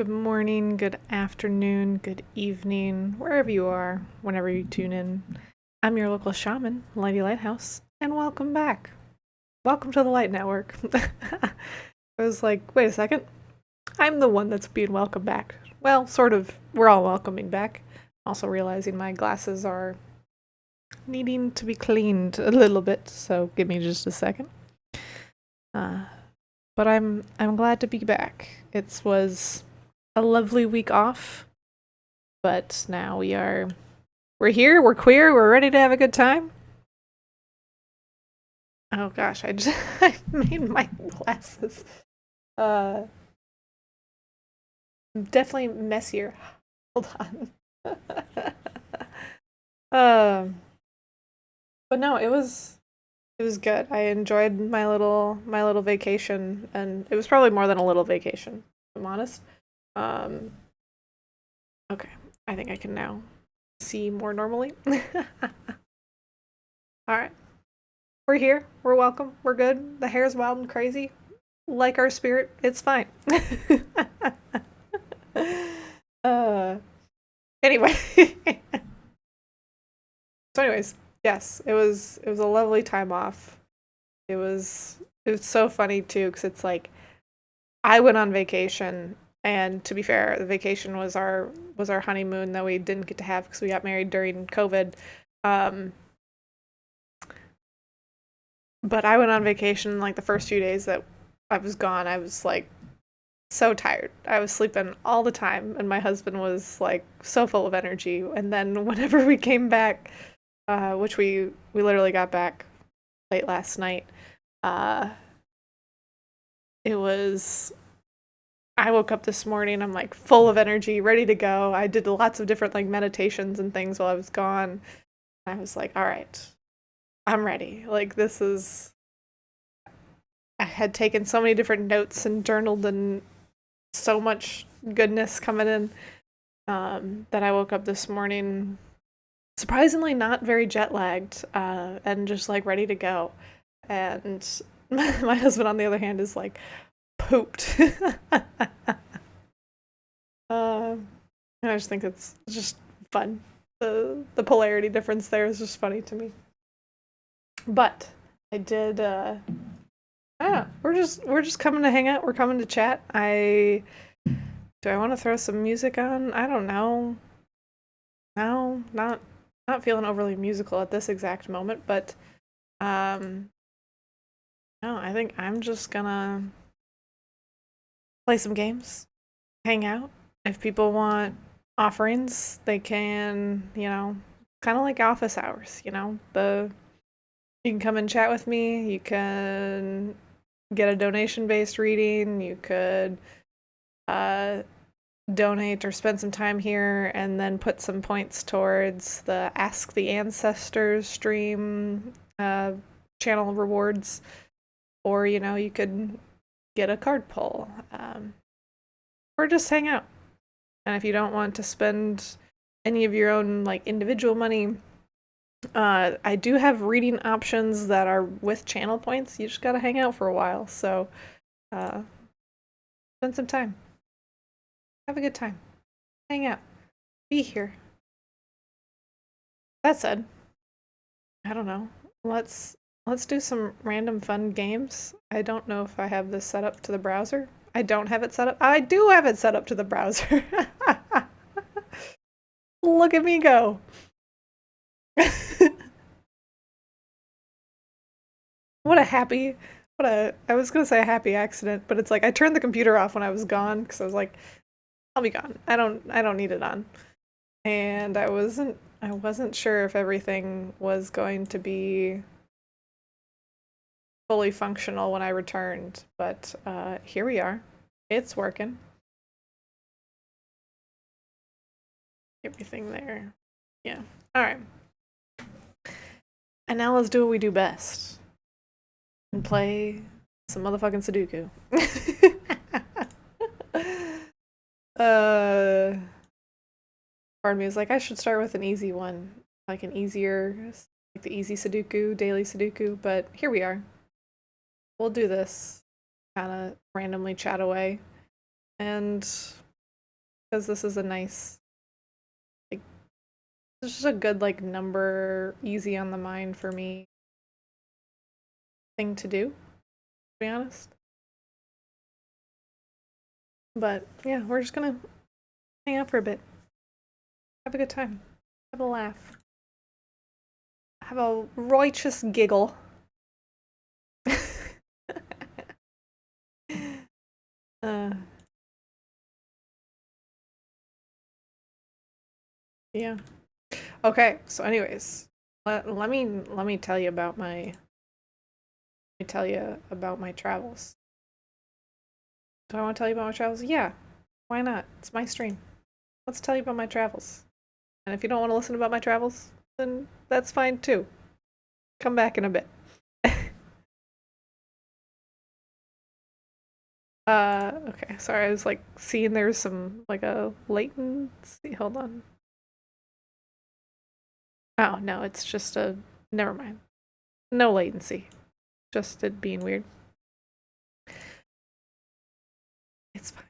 good morning, good afternoon, good evening, wherever you are, whenever you tune in. I'm your local shaman, Lady Lighthouse, and welcome back. Welcome to the Light Network. I was like, wait a second. I'm the one that's being welcomed back. Well, sort of. We're all welcoming back. Also realizing my glasses are needing to be cleaned a little bit, so give me just a second. But I'm glad to be back. It was a lovely week off, but now we're here, we're queer, we're ready to have a good time. Oh gosh, I made my glasses definitely messier. Hold on. um but no, it was good. I enjoyed my little vacation, and it was probably more than a little vacation, if I'm honest. Um okay, I think I can now see more normally. All right. We're here. We're welcome. We're good. The hair's wild and crazy. Like our spirit, it's fine. uh, anyway. So anyways, yes, it was a lovely time off. It was so funny too, cuz it's like I went on vacation, and to be fair, the vacation was our honeymoon that we didn't get to have because we got married during COVID. Um but I went on vacation like the first few days that I was gone. I was like so tired. I was sleeping all the time, and my husband was like so full of energy. And then whenever we came back, which we literally got back late last night, uh, it was. I woke up this morning. I'm like full of energy, ready to go. I did lots of different like meditations and things while I was gone. I was like, all right, I'm ready. Like this is. I had taken so many different notes and journaled, and so much goodness coming in, that I woke up this morning surprisingly not very jet lagged, and just like ready to go. And my husband, on the other hand, is like pooped. And I just think it's just fun. The polarity difference there is just funny to me. But I did. I don't know. We're just coming to hang out. We're coming to chat. Do I want to throw some music on? I don't know. No, not feeling overly musical at this exact moment, but um no, I think I'm just gonna play some games, hang out. If people want offerings, they can, kind of like office hours, the you can come and chat with me, you can get a donation-based reading, you could uh donate or spend some time here and then put some points towards the Ask the Ancestors stream channel rewards, or you could get a card pull, or just hang out. And if you don't want to spend any of your own like individual money, I do have reading options that are with channel points. You just gotta hang out for a while, so uh, spend some time, have a good time, hang out, be here. That said, I don't know. Let's do some random fun games. I don't know if I have this set up to the browser. I don't have it set up. I do have it set up to the browser. Look at me go. What a happy, I was gonna say a happy accident, but it's like I turned the computer off when I was gone because I was like, I'll be gone. I don't need it on. And I wasn't sure if everything was going to be fully functional when I returned, but here we are. It's working. Everything there. Yeah. All right. And now let's do what we do best and play some motherfucking Sudoku. uh, Part of me is like, I should start with an easy one, like an easier, like the easy Sudoku, daily Sudoku, but here we are. We'll do this, kind of randomly chat away. And because this is a nice, like, this is a good, like, number, easy on the mind for me thing to do, to be honest. But yeah, we're just gonna hang out for a bit, have a good time, have a laugh, have a righteous giggle. uh, yeah. Okay, so anyways, let me tell you about my travels. Do I want to tell you about my travels? Yeah, why not? It's my stream. Let's tell you about my travels. And if you don't want to listen about my travels, then that's fine too. Come back in a bit. Okay, sorry, I was like seeing there's some like a latency. Hold on. Oh, no, it's just a never mind. No latency. Just it being weird. It's fine.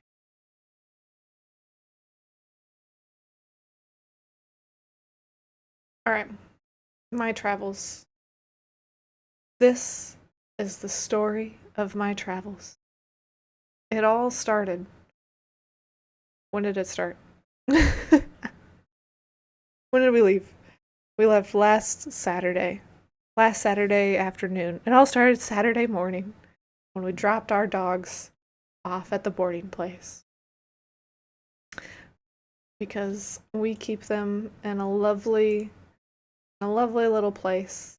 All right. My travels. This is the story of my travels. It all started. When did it start? When did we leave? We left last Saturday. Last Saturday afternoon. It all started Saturday morning when we dropped our dogs off at the boarding place. Because we keep them in a lovely little place.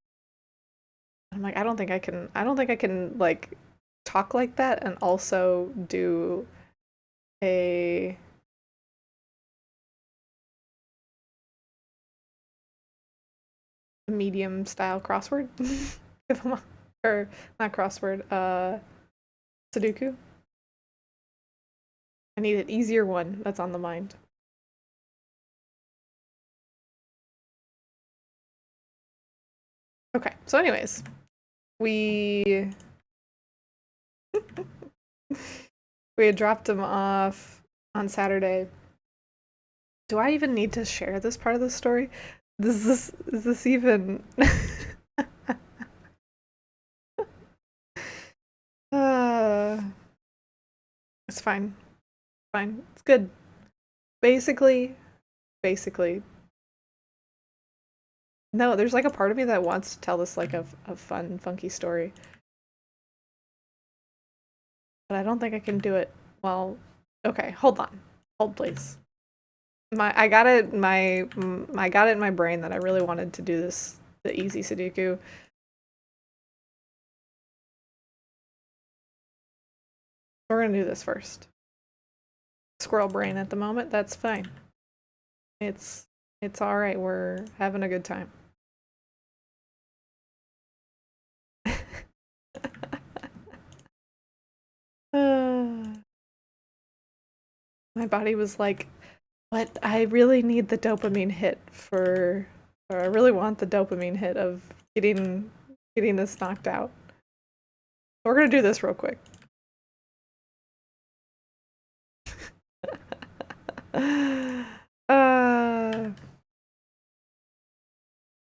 I'm like, I don't think I can like talk like that and also do a medium style crossword. If I'm, or not crossword, Sudoku. I need an easier one that's on the mind. Okay, so anyways, we we had dropped him off on Saturday. Do I even need to share this part of the story? Is this even uh it's fine. Fine. It's good. Basically no, there's like a part of me that wants to tell this like a fun, funky story. But I don't think I can do it well. Okay, hold on. Hold please. I got it I got it in my brain that I really wanted to do this the easy Sudoku. We're gonna do this first. Squirrel brain at the moment, that's fine. It's all right. We're having a good time. My body was like, "What? I really need the dopamine hit for, or I really want the dopamine hit of getting this knocked out." We're gonna do this real quick.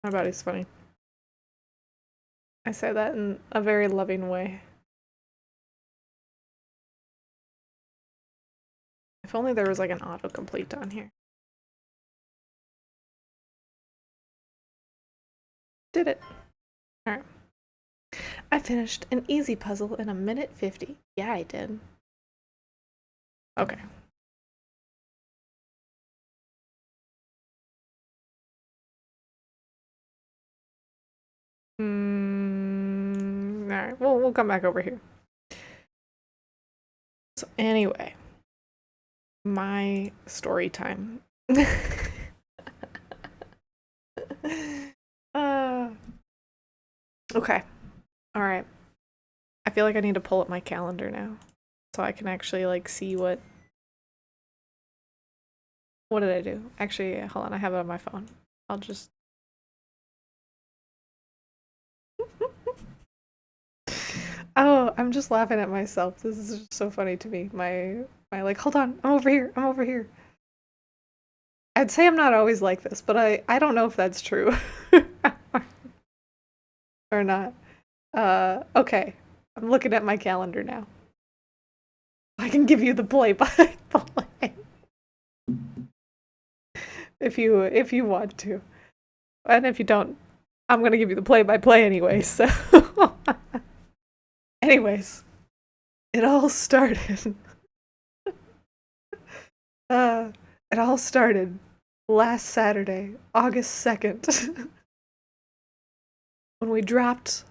My body's funny. I say that in a very loving way. If only there was like an autocomplete on here. Did it. Alright. I finished an easy puzzle in 1:50. Yeah, I did. Okay. Alright, we'll come back over here. So anyway, my story time. Okay. Alright. I feel like I need to pull up my calendar now. So I can actually like see what did I do? Actually, hold on, I have it on my phone. I'll just Oh, I'm just laughing at myself. This is just so funny to me. My like, hold on, I'm over here. I'd say I'm not always like this, but I don't know if that's true or not. Okay. I'm looking at my calendar now. I can give you the play-by-play if you want to. And if you don't, I'm gonna give you the play-by-play anyway, so anyways, it all started. Uh, it all started last Saturday, August 2nd, when we dropped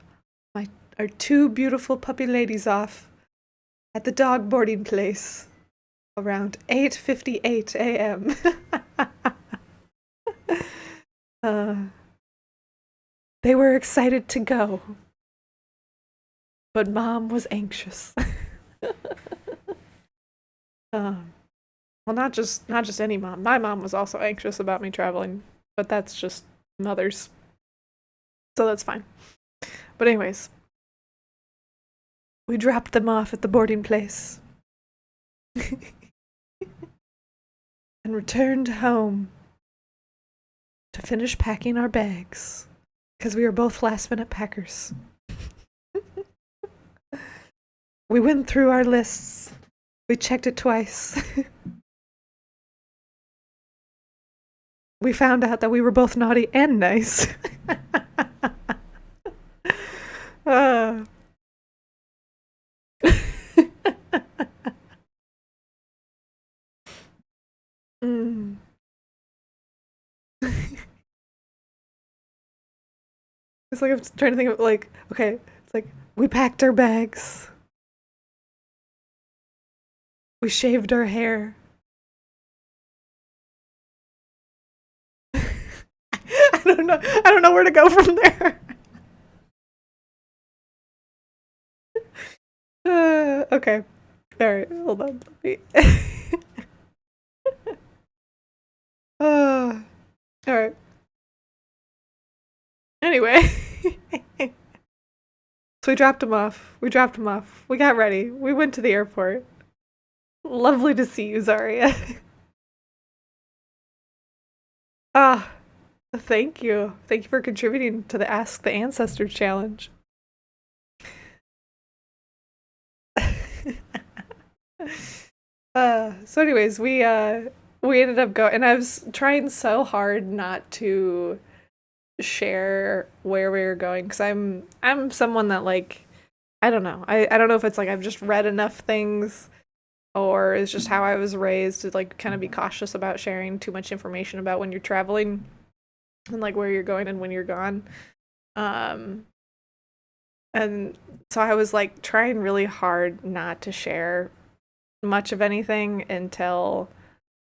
our two beautiful puppy ladies off at the dog boarding place around 8:58 a.m. uh, they were excited to go, but Mom was anxious. Well, not just any mom. My mom was also anxious about me traveling, but that's just mothers, so that's fine. But anyways, we dropped them off at the boarding place and returned home to finish packing our bags because we were both last-minute packers. We went through our lists. We checked it twice. We found out that we were both naughty and nice. uh. mm. It's like I'm trying to think of like, okay, it's like we packed our bags. We shaved our hair. I don't know. I don't know where to go from there. Okay. All right. Hold on. All right. Anyway, so we dropped him off. We dropped him off. We got ready. We went to the airport. Lovely to see you, Zaria. Ah, thank you. Thank you for contributing to the Ask the Ancestors challenge. So anyways, we ended up going, and I was trying so hard not to share where we were going because I'm someone that like I don't know. I don't know if it's like I've just read enough things or it's just how I was raised to like kind of be cautious about sharing too much information about when you're traveling and like where you're going and when you're gone. Um and so I was like trying really hard not to share much of anything until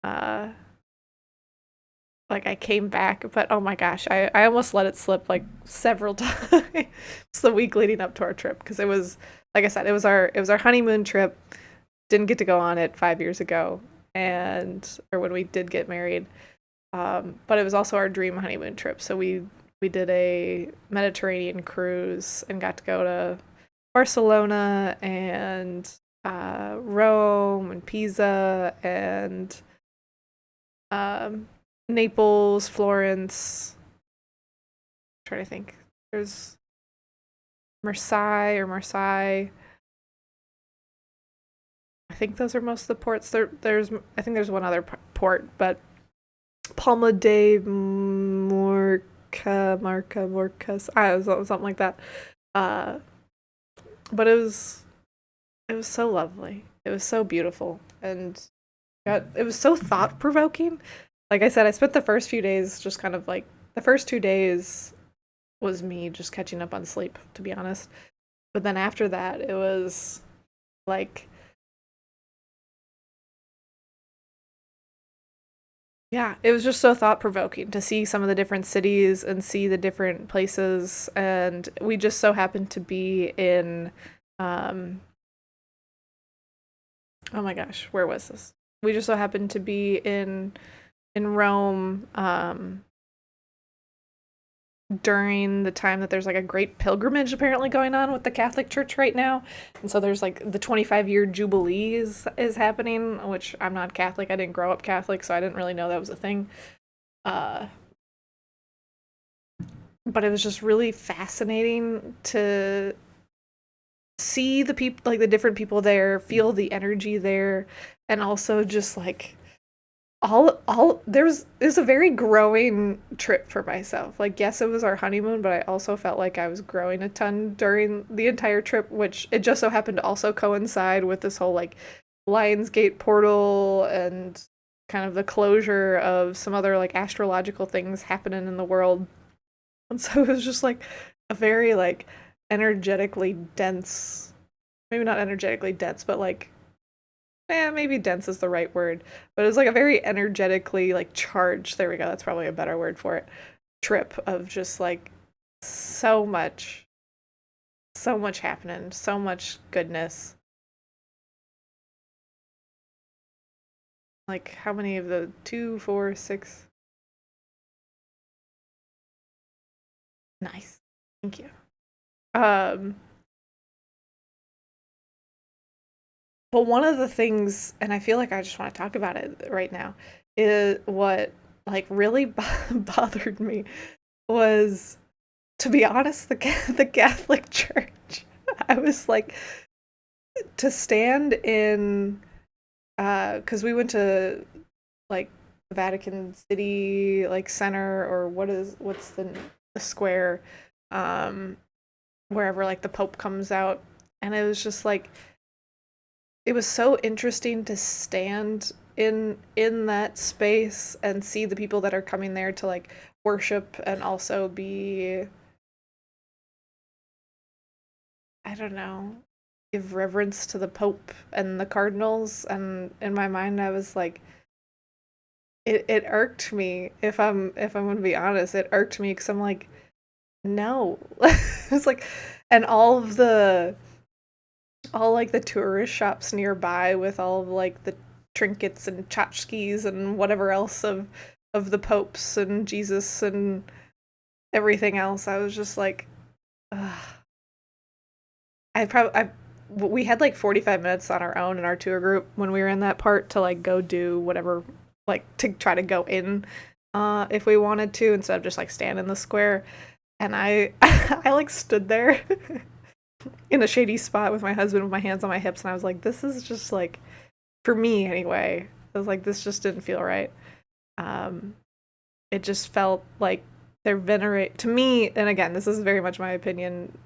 uh like I came back, but oh my gosh, I almost let it slip like several times the week leading up to our trip because it was like I said, it was our honeymoon trip. Didn't get to go on it 5 years ago, and or when we did get married. But it was also our dream honeymoon trip. So we did a Mediterranean cruise and got to go to Barcelona and Rome and Pisa and um, Naples, Florence. I'm trying to think. There's Marseille. I think those are most of the ports. I think there's one other port, but Palma de Morcas, something like that. Uh, but it was so lovely. It was so beautiful, and it was so thought provoking. Like I said, I spent the first few days just kind of like the first 2 days was me just catching up on sleep, to be honest. But then after that, it was like, yeah, it was just so thought provoking to see some of the different cities and see the different places. And we just so happened to be in, um, oh my gosh, where was this? We just so happened to be in Rome, during the time that there's like a great pilgrimage apparently going on with the Catholic Church right now. And so there's like the 25-year Jubilee is happening, which I'm not Catholic. I didn't grow up Catholic, so I didn't really know that was a thing. Uh, but it was just really fascinating to see the people, like the different people there, feel the energy there, and also just like all there's it was a very growing trip for myself. Like, yes, it was our honeymoon, but I also felt like I was growing a ton during the entire trip, which it just so happened to also coincide with this whole like Lionsgate portal and kind of the closure of some other like astrological things happening in the world. And so it was just like a very like energetically dense, maybe not energetically dense, but like maybe dense is the right word, but it was like a very energetically like charged, there we go, that's probably a better word for it, trip of just like so much, so much happening, so much goodness. Like how many of the two, four, six? Nice. Thank you. Um, but one of the things, and I feel like I just want to talk about it right now, is what like really bothered me was, to be honest, the Catholic Church. I was like, to stand in, because we went to like the Vatican City like center, or what's the square, um, wherever like the Pope comes out, and it was just like it was so interesting to stand in that space and see the people that are coming there to like worship and also be, I don't know, give reverence to the Pope and the cardinals. And in my mind, I was like, it irked me. If I'm gonna be honest, it irked me because I'm like, no, it's like, and all like the tourist shops nearby with all of like the trinkets and tchotchkes and whatever else of the popes and Jesus and everything else. I was just like, ugh. We had like 45 minutes on our own in our tour group when we were in that part to like go do whatever, like to try to go in if we wanted to, instead of just like stand in the square. And I I like stood there in a shady spot with my husband with my hands on my hips, and I was like, this is just like, for me anyway, I was like, this just didn't feel right. Um it just felt like they're venerate to me, and again, this is very much my opinion,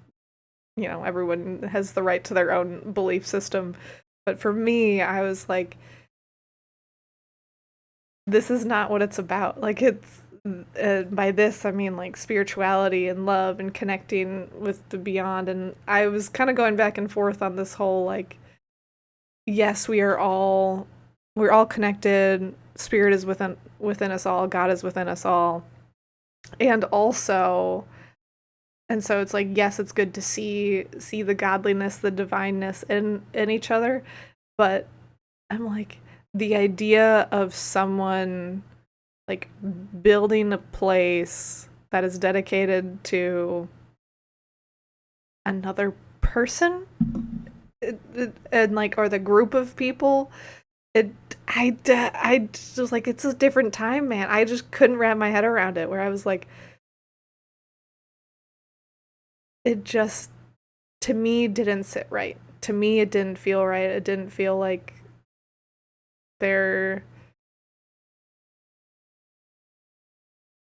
everyone has the right to their own belief system. But for me, I was like, this is not what it's about. Like, it's, by this, I mean like spirituality and love and connecting with the beyond. And I was kind of going back and forth on this whole like, yes, we're all connected. Spirit is within us all. God is within us all. And also, and so it's like, yes, it's good to see the godliness, the divineness in each other, but I'm like, the idea of someone like building a place that is dedicated to another person, and like, or the group of people, it I just like, it's a different time, man. I just couldn't wrap my head around it, where I was like, it just, to me, didn't sit right. To me, it didn't feel right. It didn't feel like they're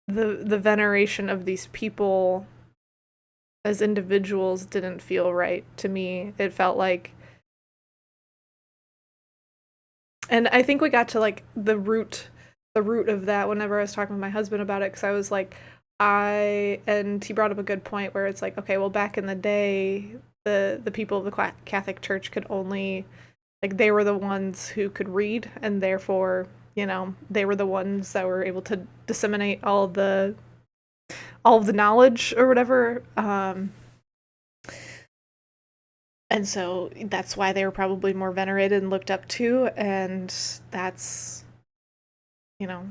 the veneration of these people as individuals didn't feel right to me. It felt like, and I think we got to like the root of that whenever I was talking with my husband about it, because I was like, and he brought up a good point where it's like, okay, well, back in the day, the people of the Catholic Church could only, like, they were the ones who could read, and therefore, they were the ones that were able to disseminate all of the knowledge or whatever. And so that's why they were probably more venerated and looked up to, and that's, you know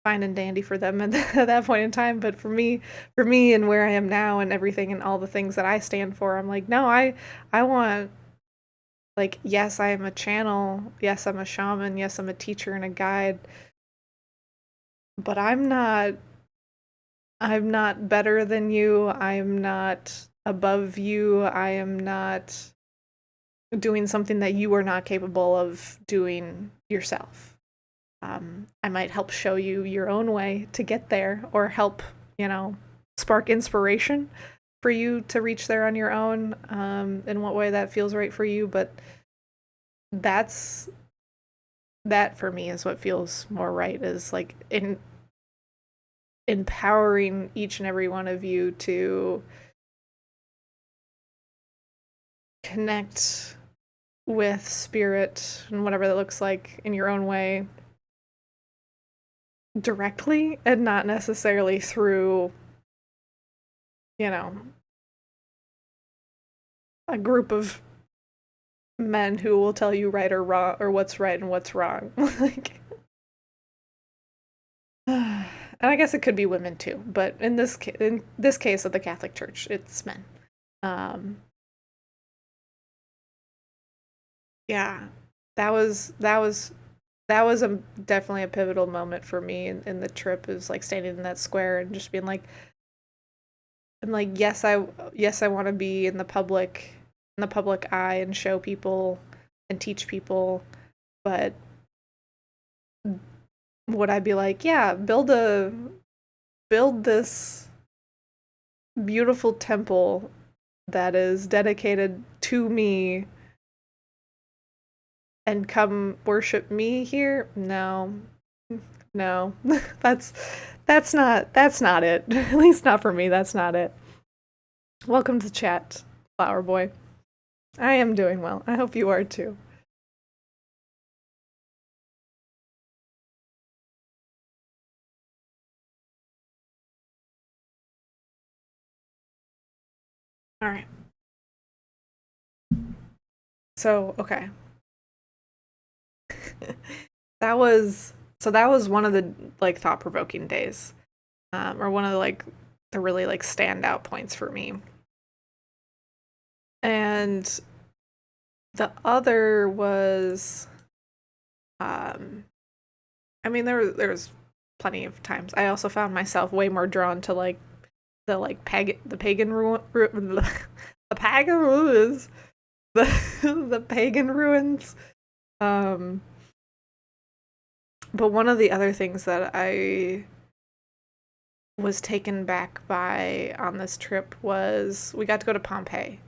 fine and dandy for them at that point in time. But for me and where I am now and everything and all the things that I stand for, I'm like, no, I want, like, yes, I am a channel. Yes, I'm a shaman. Yes, I'm a teacher and a guide. But I'm not better than you. I'm not above you. I am not doing something that you are not capable of doing yourself. I might help show you your own way to get there, or help, spark inspiration for you to reach there on your own, in what way that feels right for you. But that's that for me is what feels more right, is like empowering each and every one of you to connect with spirit and whatever that looks like in your own way directly, and not necessarily through, you know, a group of men who will tell you right or wrong, or what's right and what's wrong. Like, and I guess it could be women too, but in this case of the Catholic Church, it's men. Um, yeah, that was a definitely a pivotal moment for me in the trip. Is like standing in that square and just being like, I'm like, yes, I want to be in the public eye and show people and teach people, but would I be like, yeah, build this beautiful temple that is dedicated to me and come worship me here? No. No. that's that's not it. At least not for me. That's not it. Welcome to chat, Flower Boy. I am doing well. I hope you are too. All right. So, okay. that was one of the, like, thought-provoking days. Or one of the really, like, standout points for me. And the other was, um I mean, there was plenty of times. I also found myself way more drawn to, like, the pagan the pagan ruins, the the pagan ruins. Um, but one of the other things that I was taken back by on this trip was we got to go to Pompeii.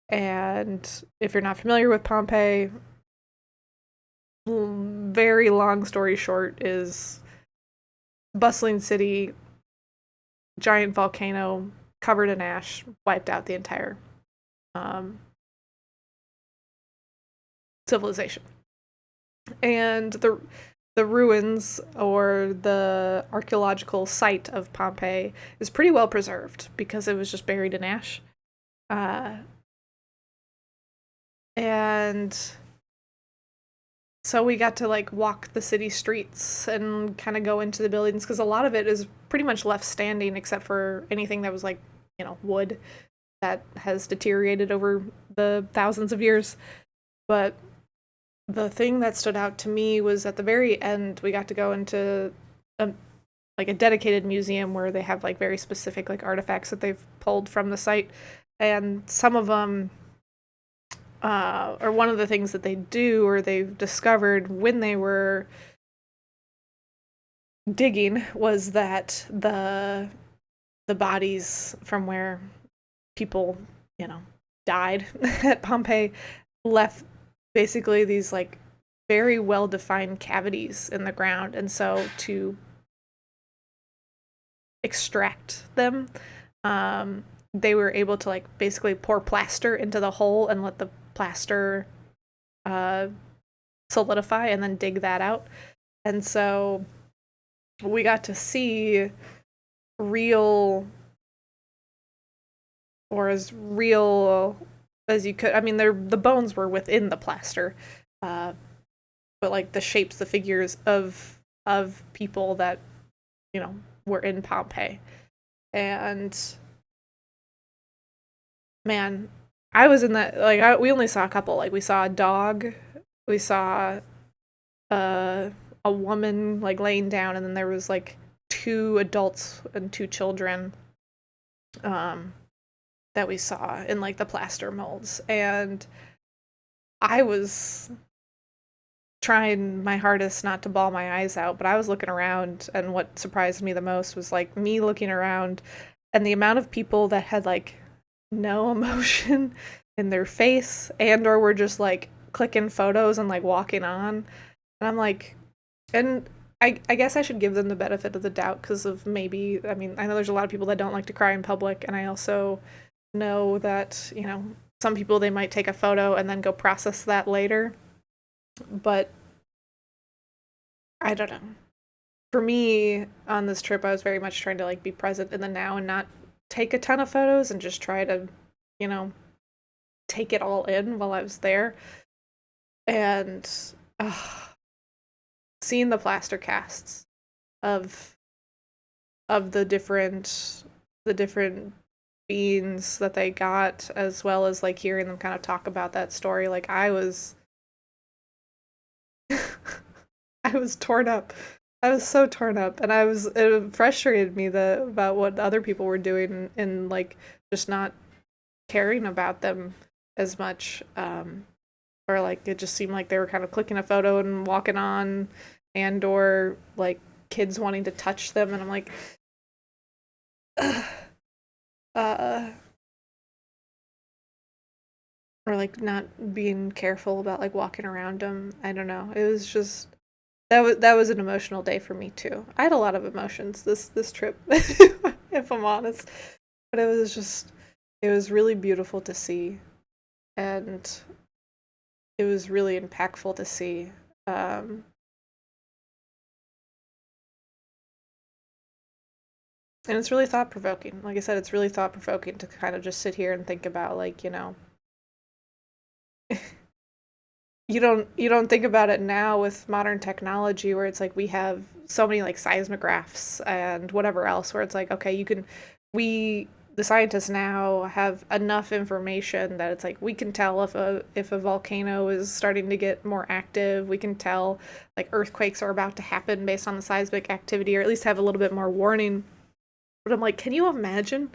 And if you're not familiar with Pompeii, very long story short, is bustling city, giant volcano covered in ash, wiped out the entire um, civilization. And the ruins, or the archaeological site of Pompeii, is pretty well preserved because it was just buried in ash. Uh, and so we got to, like, walk the city streets and kind of go into the buildings, because a lot of it is pretty much left standing except for anything that was, like, wood that has deteriorated over the thousands of years. But the thing that stood out to me was at the very end, we got to go into a, like, a dedicated museum where they have, like, very specific, like, artifacts that they've pulled from the site. And some of them, or one of the things that they do, or they've discovered when they were digging, was that the bodies from where people, died at Pompeii, left basically these, like, very well defined cavities in the ground. And so to extract them, they were able to, like, basically pour plaster into the hole and let the plaster uh, solidify, and then dig that out. And so we got to see real, or as real as you could. I mean, the bones were within the plaster, uh, but, like, the shapes, the figures of people that were in Pompeii. And man, I was in that, like, we only saw a couple. Like, we saw a dog, we saw uh, a woman, like, laying down, and then there was, like, 2 adults and 2 children um, that we saw in, like, the plaster molds. And I was trying my hardest not to bawl my eyes out, but I was looking around, and what surprised me the most was, like, me looking around and the amount of people that had, like, no emotion in their face and or were just, like, clicking photos and, like, walking on. And I'm like, and I guess I should give them the benefit of the doubt because of maybe, I mean, I know there's a lot of people that don't like to cry in public, and I also know that, some people, they might take a photo and then go process that later. But I don't know. For me, on this trip, I was very much trying to, like, be present in the now and not take a ton of photos and just try to, you know, take it all in while I was there. And seeing the plaster casts of the different beans that they got, as well as, like, hearing them kind of talk about that story, like, I was I was torn up. I was so torn up, and it frustrated me about what other people were doing, and like, just not caring about them as much. Or, like, it just seemed like they were kind of clicking a photo and walking on, and or, like, kids wanting to touch them, and I'm like, uh, or, like, not being careful about, like, walking around them. I don't know. It was just that was an emotional day for me too. I had a lot of emotions this trip, if I'm honest. But it was really beautiful to see, and it was really impactful to see. Um, and it's really thought provoking. Like I said, it's really thought provoking to kind of just sit here and think about, like, you don't think about it now with modern technology, where it's like we have so many, like, seismographs and whatever else, where it's like, okay, we the scientists now have enough information that it's like we can tell if a volcano is starting to get more active. We can tell, like, earthquakes are about to happen based on the seismic activity, or at least have a little bit more warning. But I'm like, can you imagine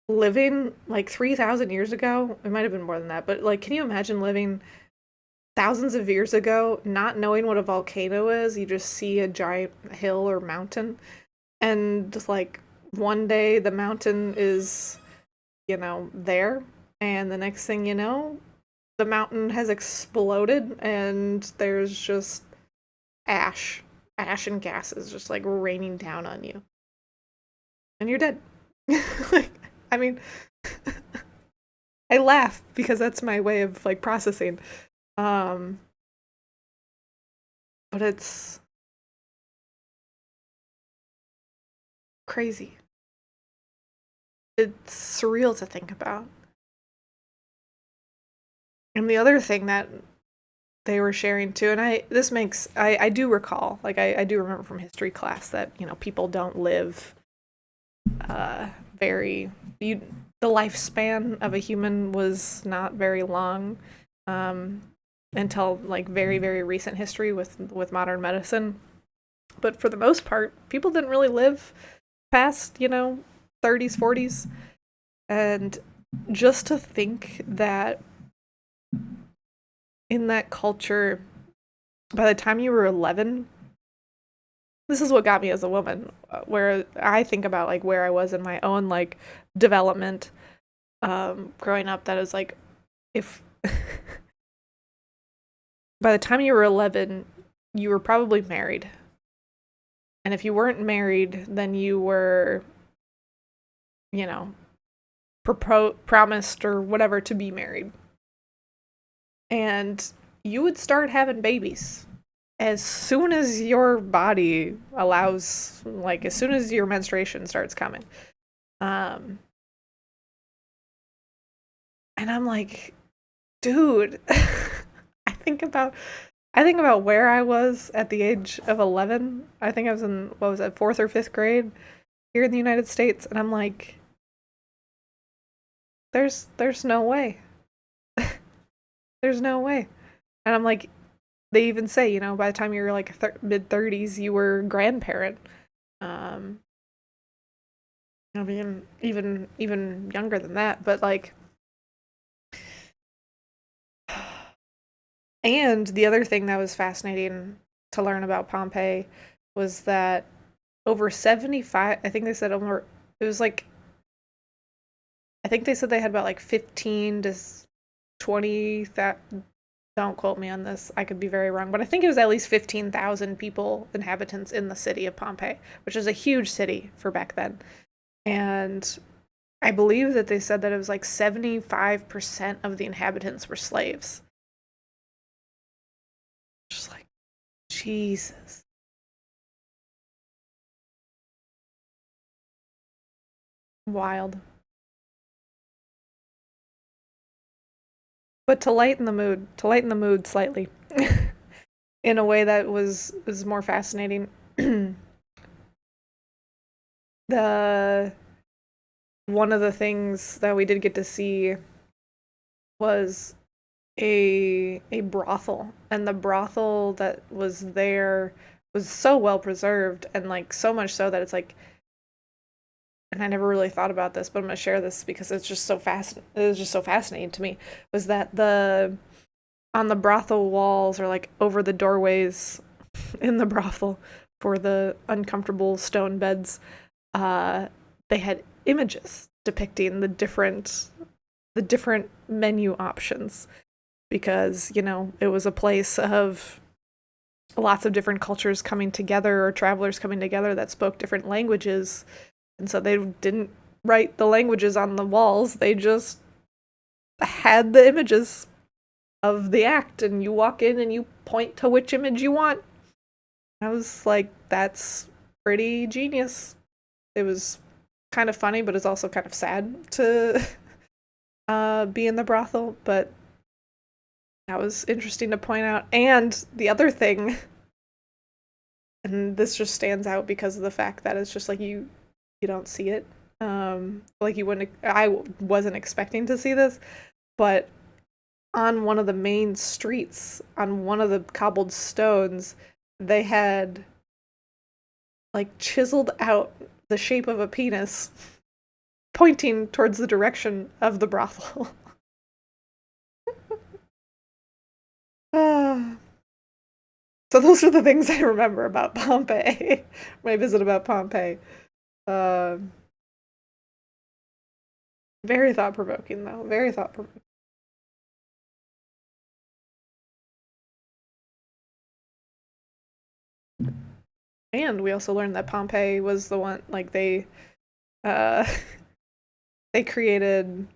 living, like, 3,000 years ago? It might have been more than that, but, like, can you imagine living thousands of years ago, not knowing what a volcano is? You just see a giant hill or mountain, and just, like, one day the mountain is, there, and the next thing you know, the mountain has exploded, and there's just ash, ash and gases just, like, raining down on you, and you're dead. Like, I mean, I laugh because that's my way of, like, processing. Um, but it's crazy. It's surreal to think about. And the other thing that they were sharing too, and I do recall, like, I do remember from history class that, people don't live very you the lifespan of a human was not very long, um, until, like, very, very recent history with modern medicine. But for the most part, people didn't really live past, 30s, 40s. And just to think that in that culture, by the time you were 11, this is what got me as a woman, where I think about, like, where I was in my own, like, development, growing up, that is like, if by the time you were 11, you were probably married. And if you weren't married, then you were, you know, promised or whatever to be married. And you would start having babies as soon as your body allows, like, as soon as your menstruation starts coming. Um, and I'm like, dude, I think about I think about where I was at the age of 11. I think I was in, what was it, fourth or fifth grade here in the United States, and I'm like, there's no way. There's no way. And I'm like, they even say, by the time you're like mid 30s, you were grandparent. Um, I mean, even younger than that, but like, and the other thing that was fascinating to learn about Pompeii was that over 75, I think they said over, it was like, I think they said they had about like 15 to 20, that, don't quote me on this, I could be very wrong, but I think it was at least 15,000 people, inhabitants in the city of Pompeii, which is a huge city for back then. And I believe that they said that it was like 75% of the inhabitants were slaves. Just like, Jesus. Wild. But to lighten the mood slightly, in a way that was more fascinating. the One of the things that we did get to see was a brothel, and the brothel that was there was so well preserved, and like so much so that it's like, and I never really thought about this, but I'm gonna share this because it's just so it was just so fascinating to me, was that the on the brothel walls, or like over the doorways in the brothel for the uncomfortable stone beds, uh, they had images depicting the different menu options, because it was a place of lots of different cultures coming together, or travelers coming together that spoke different languages, and so they didn't write the languages on the walls, they just had the images of the act, and you walk in and you point to which image you want. I was like, that's pretty genius. It was kind of funny, but it's also kind of sad to be in the brothel, but that was interesting to point out. And the other thing, and this just stands out because of the fact that it's just like you don't see it. Like you wouldn't, I wasn't expecting to see this, but on one of the main streets, on one of the cobbled stones, they had like chiseled out the shape of a penis pointing towards the direction of the brothel. So those are the things I remember about Pompeii. My visit about Pompeii. Um, Very thought provoking, though. Very thought provoking. And we also learned that Pompeii was the one, like uh, they created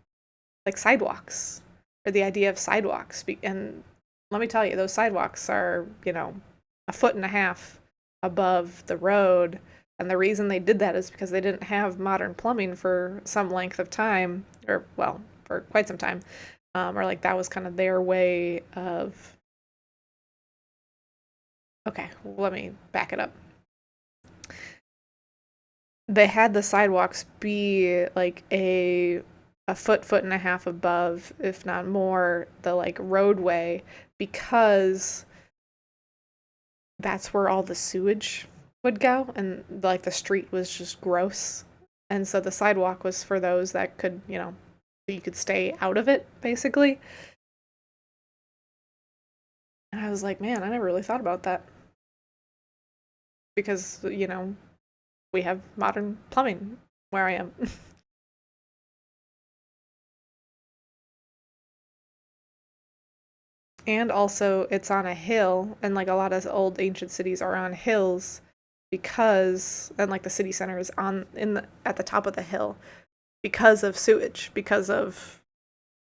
like sidewalks, or the idea of sidewalks. And let me tell you, those sidewalks are, a foot and a half above the road. And the reason they did that is because they didn't have modern plumbing for some length of time, or, well, for quite some time. Or like that was kind of their way of. Okay, let me back it up. They had the sidewalks be like a foot and a half above, if not more, the like roadway, because that's where all the sewage would go, and like the street was just gross. And so the sidewalk was for those that could, so you could stay out of it, basically. And I was like, man, I never really thought about that. Because, we have modern plumbing where I am. And also, it's on a hill, and like a lot of old ancient cities are on hills, because, and like the city center is at the top of the hill, because of sewage, because of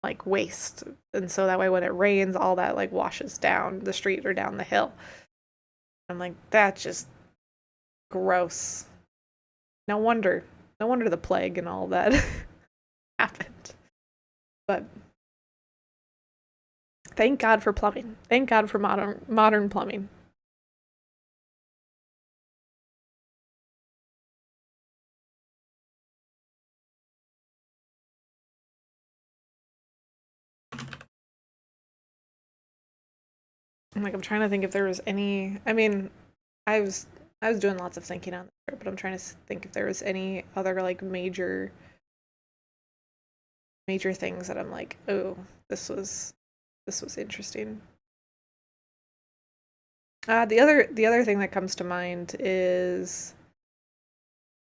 like waste. And so that way when it rains, all that like washes down the street or down the hill. I'm like, that's just gross. No wonder. No wonder the plague and all that happened. But Thank God for plumbing. Thank God for modern plumbing. I'm trying to think if there was any. I mean, I was I was doing lots of thinking on there, but I'm trying to think if there was any other like major things that I'm like, oh, this was interesting. The other thing that comes to mind is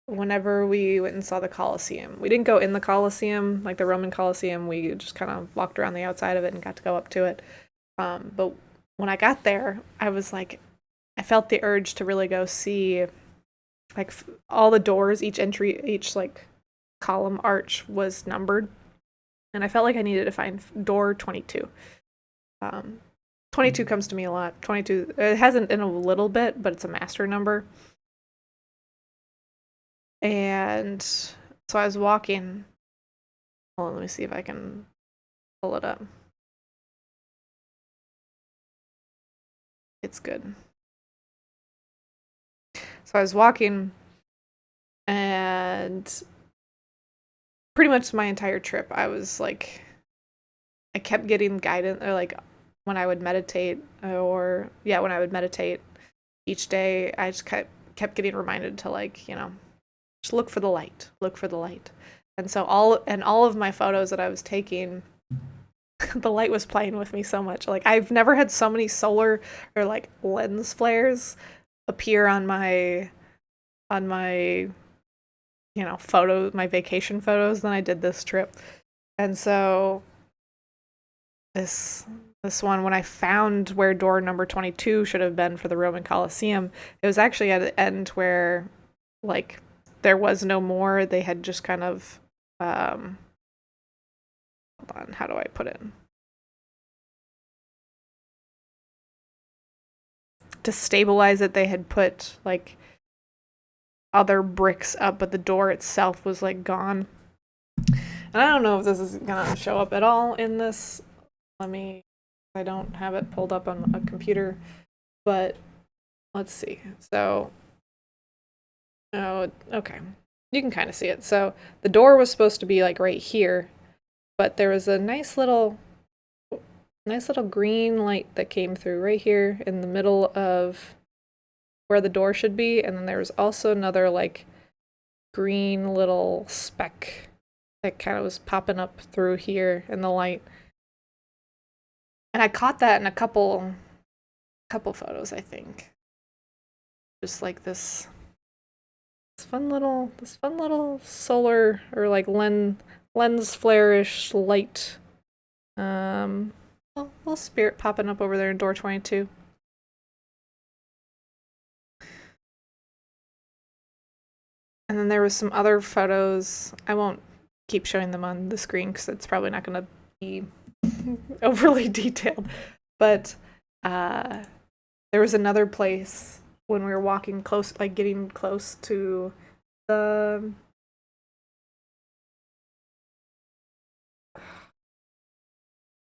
whenever we went and saw the Colosseum. We didn't go in the Colosseum, like the Roman Colosseum. We just kind of walked around the outside of it and got to go up to it. But when I got there, I was like, I felt the urge to really go see like all the doors, each entry, each like column arch was numbered, and I felt like I needed to find door 22. 22 comes to me a lot. 22, it hasn't in a little bit, but it's a master number. And so I was walking. Hold on, let me see if I can pull it up. It's good. So I was walking, and pretty much my entire trip, I was like, I kept getting guidance, or like when I would meditate, when I would meditate each day, I just kept getting reminded to like, just look for the light, look for the light. And so all of my photos that I was taking, the light was playing with me so much. Like I've never had so many solar or like lens flares appear on my photos, my vacation photos, than I did this trip. And so this one, when I found where door number 22 should have been for the Roman Colosseum, it was actually at the end where like there was no more. They had just kind of hold on, how do I put it? To stabilize it, they had put like other bricks up, but the door itself was like gone. And I don't know if this is gonna show up at all in this. I don't have it pulled up on a computer, but let's see. So, oh, okay. You can kind of see it. So the door was supposed to be like right here, but there was a nice little green light that came through right here in the middle of where the door should be, and then there was also another like green little speck that kind of was popping up through here in the light. And I caught that in a couple photos, I think. Just like this fun little solar or like lens flare-ish light. Little spirit popping up over there in door 22. And then there was some other photos. I won't keep showing them on the screen because it's probably not going to be overly detailed. But there was another place when we were walking close, like getting close to the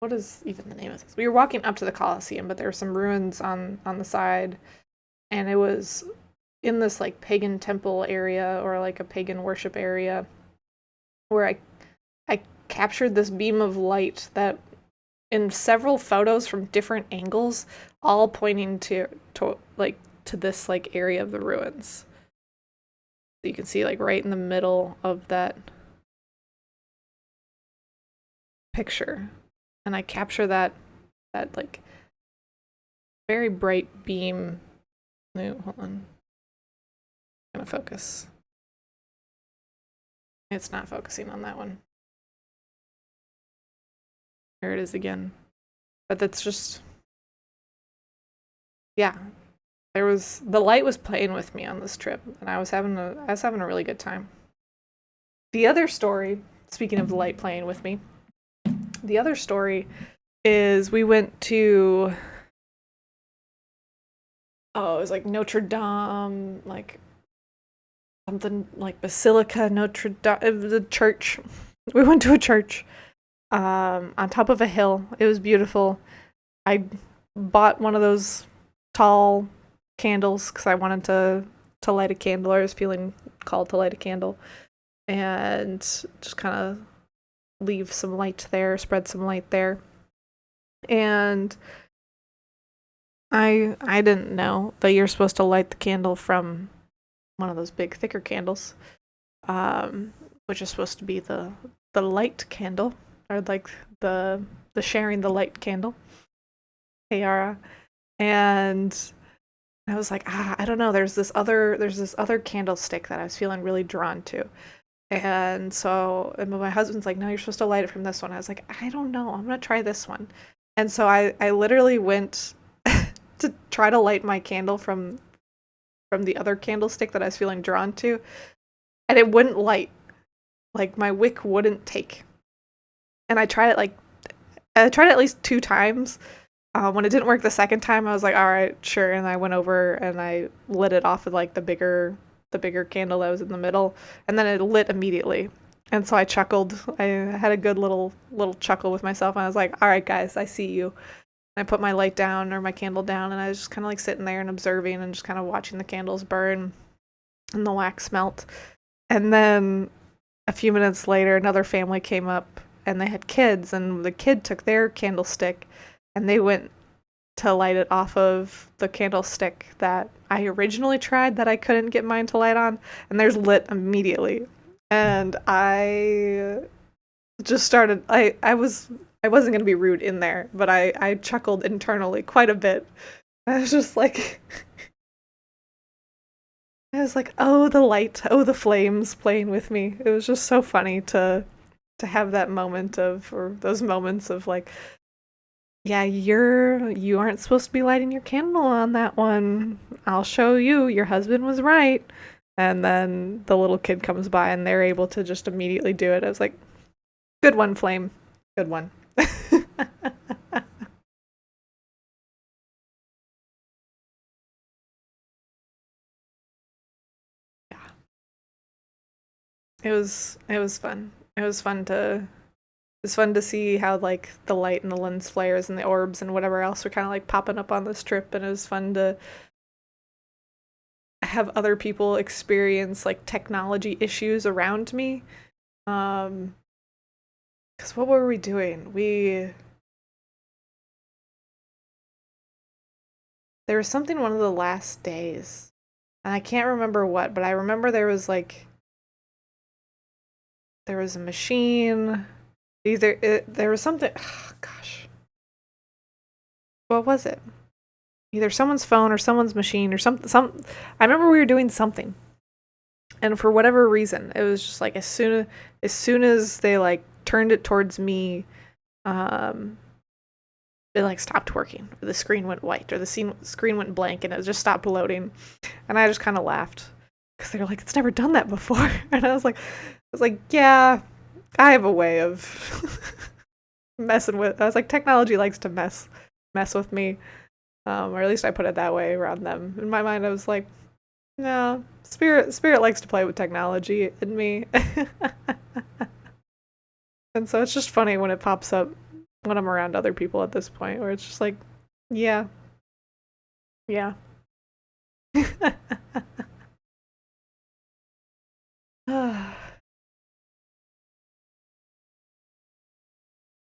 what is even the name of this? We were walking up to the Colosseum, but there were some ruins on the side, and it was in this like pagan temple area or like a pagan worship area where I captured this beam of light that in several photos from different angles, all pointing to this like area of the ruins. So you can see like right in the middle of that picture. And I capture that like very bright beam. No, hold on. I'm gonna focus. It's not focusing on that one. There it is again. But that's just, yeah. The light was playing with me on this trip, and I was having a really good time. The other story, speaking of the light playing with me, the other story is we went to, it was like Notre Dame, like something like Basilica Notre Dame, the church. We went to a church on top of a hill. It was beautiful. I bought one of those tall candles because I wanted to light a candle. I was feeling called to light a candle, and just kind of leave some light there, spread some light there. And I didn't know that you're supposed to light the candle from one of those big thicker candles, which is supposed to be the light candle, or like the sharing the light candle. Hey Yara. And I was like, I don't know. There's this other candlestick that I was feeling really drawn to. And my husband's like, no, you're supposed to light it from this one. I was like, I don't know. I'm gonna try this one. And so I literally went to try to light my candle from the other candlestick that I was feeling drawn to, and it wouldn't light. Like my wick wouldn't take. And I tried it at least 2 times. When it didn't work the second time, I was like, all right, sure. And I went over and I lit it off with like the bigger candle that was in the middle, and then it lit immediately. And so I chuckled. I had a good little chuckle with myself, and I was like, all right, guys, I see you. And I put my light down, or my candle down, and I was just kind of like sitting there and observing and just kind of watching the candles burn and the wax melt. And then a few minutes later, another family came up, and they had kids, and the kid took their candlestick and they went to light it off of the candlestick that I originally tried that I couldn't get mine to light on, and theirs lit immediately. And I just started I wasn't gonna be rude in there, but I chuckled internally quite a bit. I was just like I was like, oh the light, oh the flames playing with me. It was just so funny to have that moment of, or those moments of like, yeah, you aren't supposed to be lighting your candle on that one. I'll show you. Your husband was right. And then the little kid comes by and they're able to just immediately do it. I was like, good one, Flame. Good one. Yeah. It was fun. It was fun to see how like the light and the lens flares and the orbs and whatever else were kind of like popping up on this trip, and it was fun to have other people experience like technology issues around me. Um, because what were we doing? There was something one of the last days, and I can't remember what, but I remember there was a machine. There was something. Oh, gosh, what was it? Either someone's phone or someone's machine or something. I remember we were doing something, and for whatever reason, it was just like as soon as they like turned it towards me, um, it like stopped working. The screen went white, or the screen went blank, and it just stopped loading. And I just kind of laughed because they were like, "It's never done that before," and I was like, "Yeah, I have a way of messing with." I was like, "Technology likes to mess with me," or at least I put it that way around them. In my mind, I was like, "No, spirit likes to play with technology and me," and so it's just funny when it pops up when I'm around other people at this point, where it's just like, "Yeah, yeah."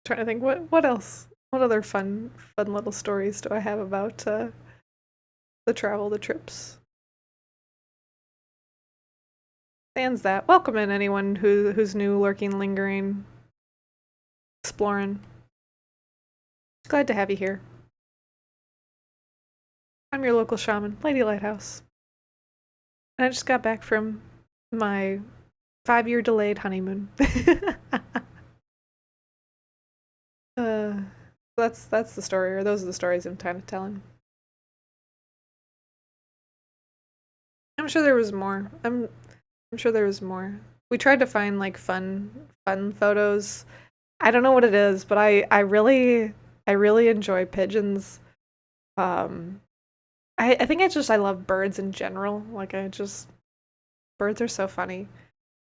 Trying to think what else, what other fun little stories do I have about the travel, the trips. Sans that, welcome in anyone who's new, lurking, lingering, exploring. Glad to have you here. I'm your local shaman, Lady Lighthouse, and I just got back from my 5-year delayed honeymoon. uh, that's the story, or those are the stories I'm kind of telling. I'm sure there was more. I'm sure there was more. We tried to find like fun photos. I don't know what it is, but I really enjoy pigeons. Um I think I love birds in general. Like birds are so funny.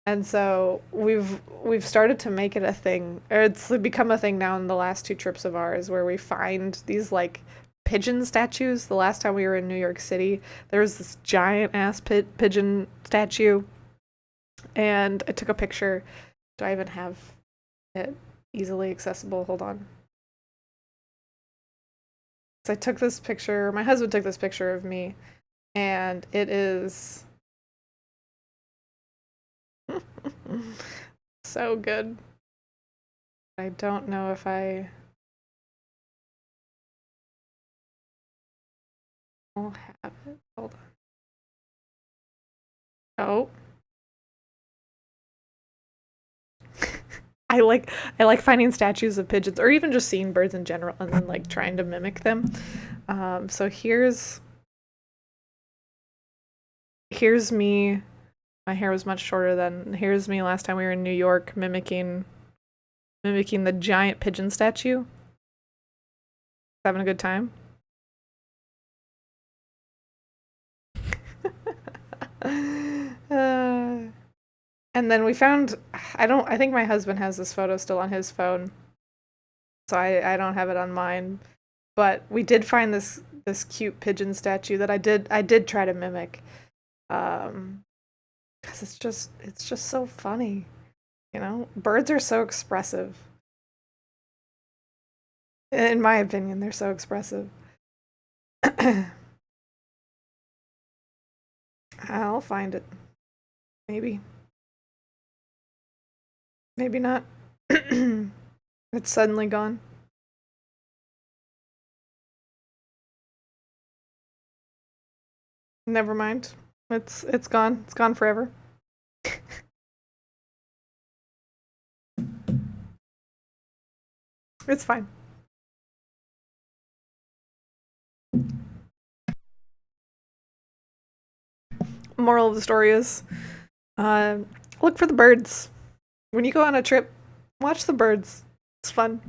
And so we've started to make it a thing, or it's become a thing now in the last two trips of ours, where we find these like pigeon statues. The last time we were in New York City, there was this giant ass pigeon statue, and I took a picture. Do I even have it easily accessible? Hold on. So I took this picture. My husband took this picture of me, and it is so good. I don't know if I'll have it. Hold on. Oh. I like finding statues of pigeons or even just seeing birds in general and then like trying to mimic them. So here's me. My hair was much shorter then. Here's me last time we were in New York mimicking the giant pigeon statue. Having a good time. uh, and then we found I think my husband has this photo still on his phone. So I don't have it on mine. But we did find this cute pigeon statue that I did try to mimic. Because it's just so funny, you know? Birds are so expressive. In my opinion, they're so expressive. I'll find it. Maybe. Maybe not. It's suddenly gone. Never mind. It's gone. It's gone forever. It's fine. Moral of the story is uh, look for the birds. When you go on a trip, watch the birds. It's fun.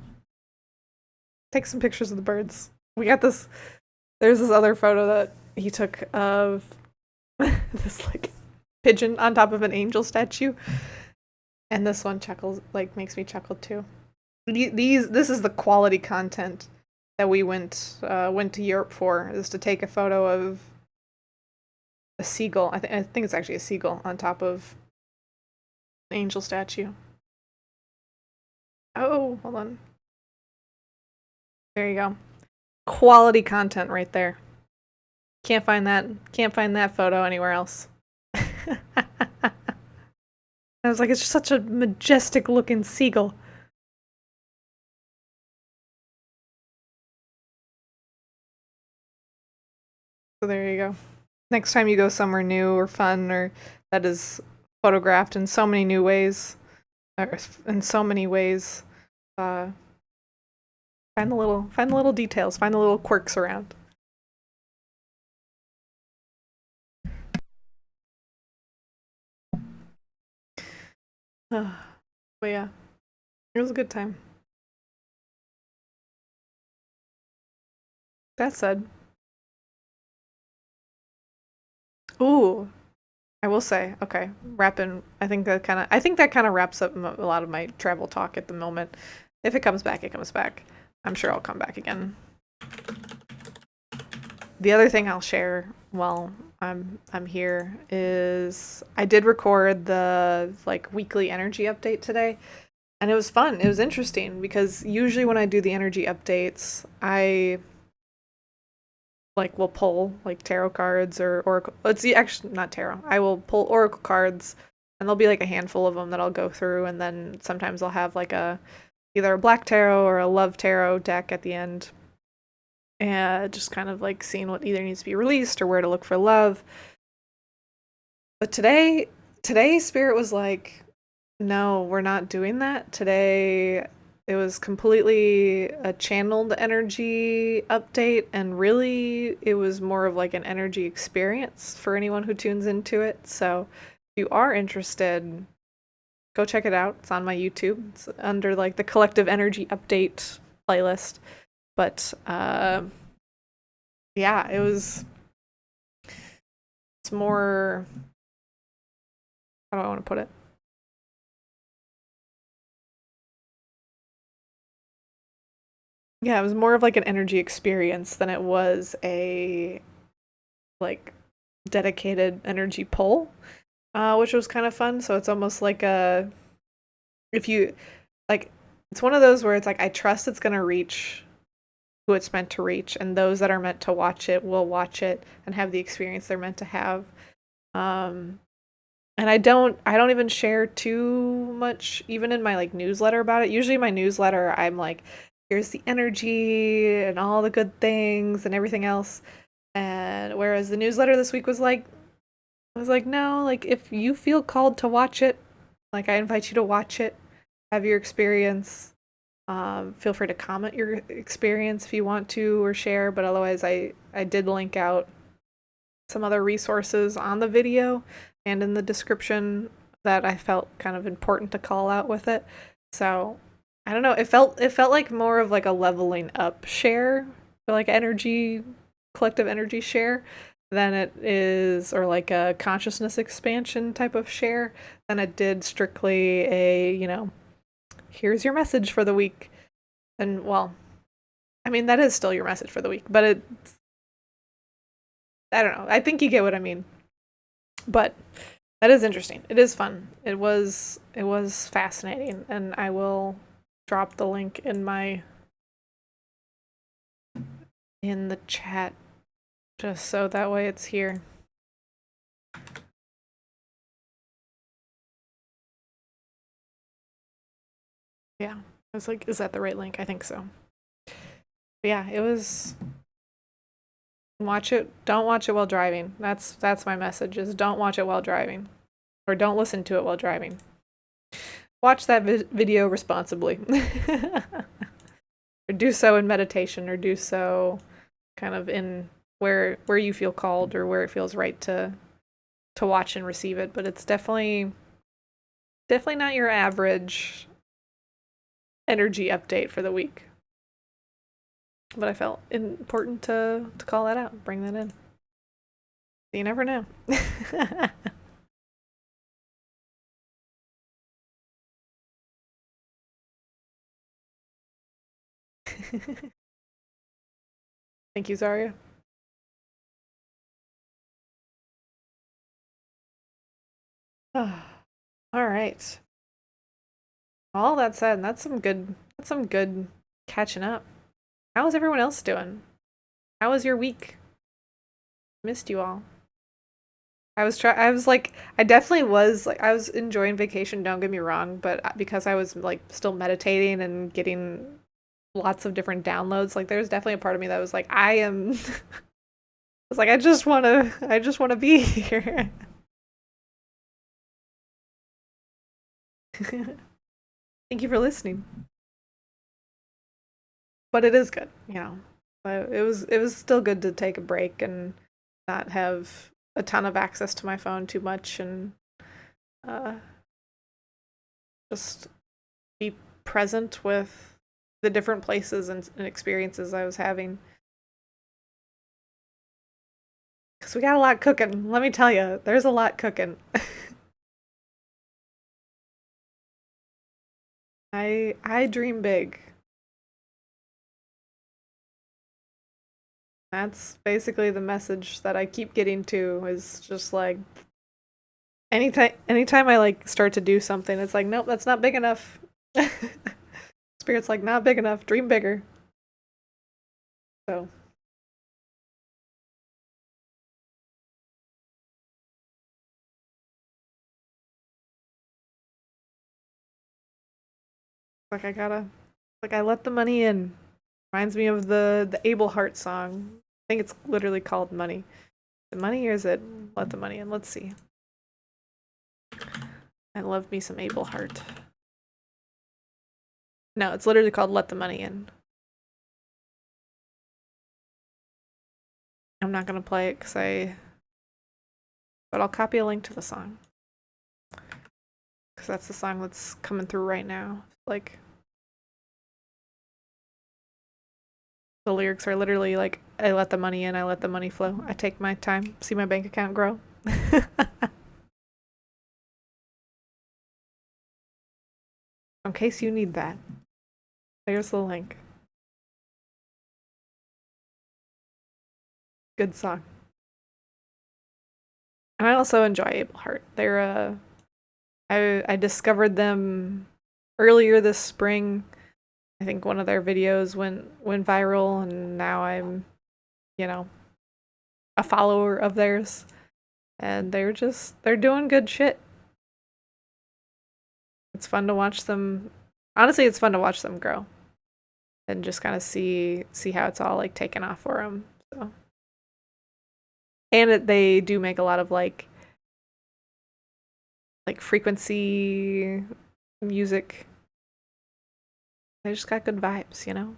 Take some pictures of the birds. We got this. There's this other photo that he took of this like pigeon on top of an angel statue, and this one chuckles like makes me chuckle too. This is the quality content that we went to Europe for, is to take a photo of a seagull. I think it's actually a seagull on top of an angel statue. Oh, hold on. There you go. Quality content right there. Can't find that. Can't find that photo anywhere else. I was like, it's just such a majestic looking seagull. So there you go. Next time you go somewhere new or fun or that is photographed in so many new ways, or in so many ways, uh, find the little details, find the little quirks around. But yeah, it was a good time. That said, ooh, I will say, okay, wrapping. I think that kind of wraps up a lot of my travel talk at the moment. If it comes back, it comes back. I'm sure I'll come back again. The other thing I'll share while I'm here is I did record the like weekly energy update today, and it was fun. It was interesting because usually when I do the energy updates, I like will pull like tarot cards or oracle. Let's see, actually not tarot. I will pull oracle cards, and there'll be like a handful of them that I'll go through, and then sometimes I'll have like a either a black tarot or a love tarot deck at the end, and just kind of like seeing what either needs to be released or where to look for love. But today Spirit was like, no, we're not doing that. Today it was completely a channeled energy update, and really it was more of like an energy experience for anyone who tunes into it. So if you are interested, go check it out. It's on my YouTube. It's under like the collective energy update playlist. But yeah, it's more, how do I want to put it? Yeah, it was more of like an energy experience than it was a like dedicated energy pull, which was kind of fun. So it's almost like a if you like it's one of those where it's like I trust it's gonna reach who it's meant to reach, and those that are meant to watch it will watch it and have the experience they're meant to have. Um, and I don't even share too much even in my like newsletter about it. Usually my newsletter I'm like here's the energy and all the good things and everything else. And whereas the newsletter this week was like I was like no, like if you feel called to watch it, like I invite you to watch it, have your experience. Feel free to comment your experience if you want to or share, but otherwise I did link out some other resources on the video and in the description that I felt kind of important to call out with it. So I don't know. It felt like more of like a leveling up share, like energy, collective energy share, than it is, or like a consciousness expansion type of share, than it did strictly a here's your message for the week. And well, I mean that is still your message for the week, but I don't know. I think you get what I mean. But that is interesting. It is fun. It was fascinating, and I will drop the link in the chat just so that way it's here. Yeah. I was like, is that the right link? I think so. But yeah, it was watch it. Don't watch it while driving. That's my message is don't watch it while driving or don't listen to it while driving. Watch that video responsibly. Or do so in meditation or do so kind of in where you feel called or where it feels right to watch and receive it, but it's definitely not your average energy update for the week. But I felt important to call that out, bring that in. You never know. Thank you, Zaria. All right. All that said, that's some good catching up. How is everyone else doing? How was your week? Missed you all. I was like I definitely was like I was enjoying vacation, don't get me wrong, but because I was like still meditating and getting lots of different downloads, like there's definitely a part of me that was like I am I was like I just want to be here. Thank you for listening. But it is good, you know. But it was still good to take a break and not have a ton of access to my phone too much and uh just be present with the different places and experiences I was having. Because we got a lot cooking. Let me tell you, there's a lot cooking. I dream big. That's basically the message that I keep getting to is just like anytime I like start to do something, it's like, nope, that's not big enough. Spirit's like, not big enough, dream bigger. So like I let the money in. Reminds me of the Abel Hart song. I think it's literally called Money. The money or is it let the money in? Let's see. I love me some Abel Hart. No, it's literally called Let the Money In. I'm not gonna play it but I'll copy a link to the song because that's the song that's coming through right now. Like the lyrics are literally like, I let the money in, I let the money flow, I take my time, see my bank account grow. In case you need that, there's the link. Good song. And I also enjoy Able Heart. They're I discovered them earlier this spring. I think one of their videos went viral, and now I'm, you know, a follower of theirs. And they're doing good shit. It's fun to watch them. Honestly, it's fun to watch them grow and just kind of see how it's all like taken off for them. So, and they do make a lot of like frequency music. They just got good vibes, you know?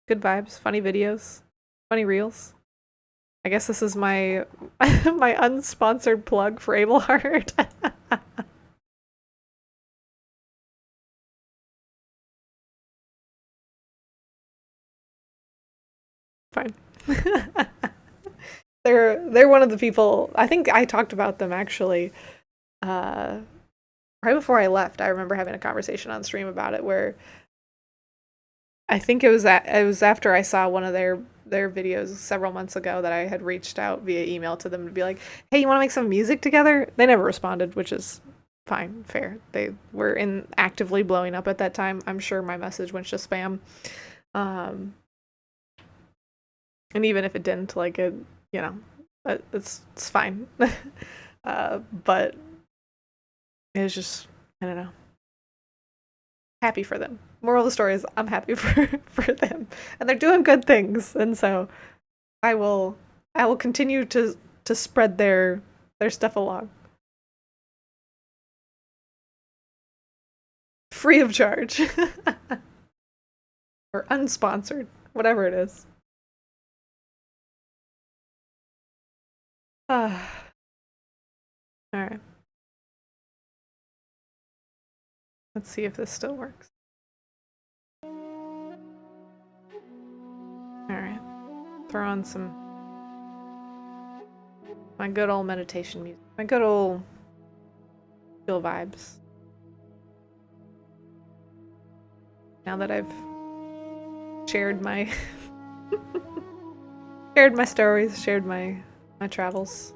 Good vibes, funny videos, funny reels. I guess this is my my unsponsored plug for Able Heart. Fine. They're one of the people. I think I talked about them actually right before I left. I remember having a conversation on stream about it where I think it was after I saw one of their videos several months ago that I had reached out via email to them to be like, "Hey, you want to make some music together?" They never responded, which is fine, fair. They were actively blowing up at that time. I'm sure my message went to spam. And even if it didn't, like it, you know, it's fine. But it was just, I don't know, happy for them. Moral of the story is I'm happy for them, and they're doing good things, and so I will continue to spread their stuff along, free of charge, or unsponsored, whatever it is. All right. Let's see if this still works. Alright. Throw on my good old meditation music. My good old chill vibes. Now that I've shared my shared my stories, shared my travels.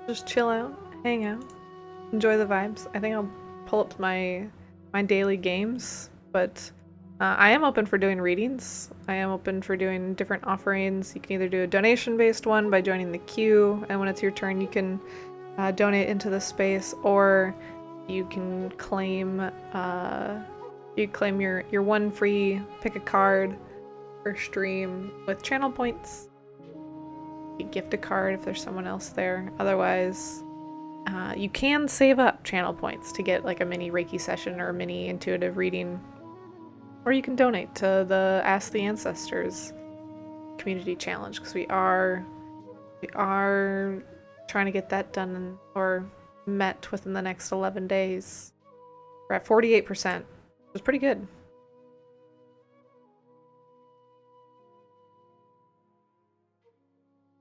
Just chill out, hang out, enjoy the vibes. I think I'll pull up my daily games, but I am open for doing readings. I am open for doing different offerings. You can either do a donation-based one by joining the queue, and when it's your turn, you can donate into the space, or you can claim your one free pick a card per stream with channel points. You gift a card if there's someone else there. Otherwise, you can save up channel points to get like a mini Reiki session or a mini intuitive reading. Or you can donate to the Ask the Ancestors community challenge, because we are trying to get that done or met within the next 11 days. We're at 48%. It was pretty good.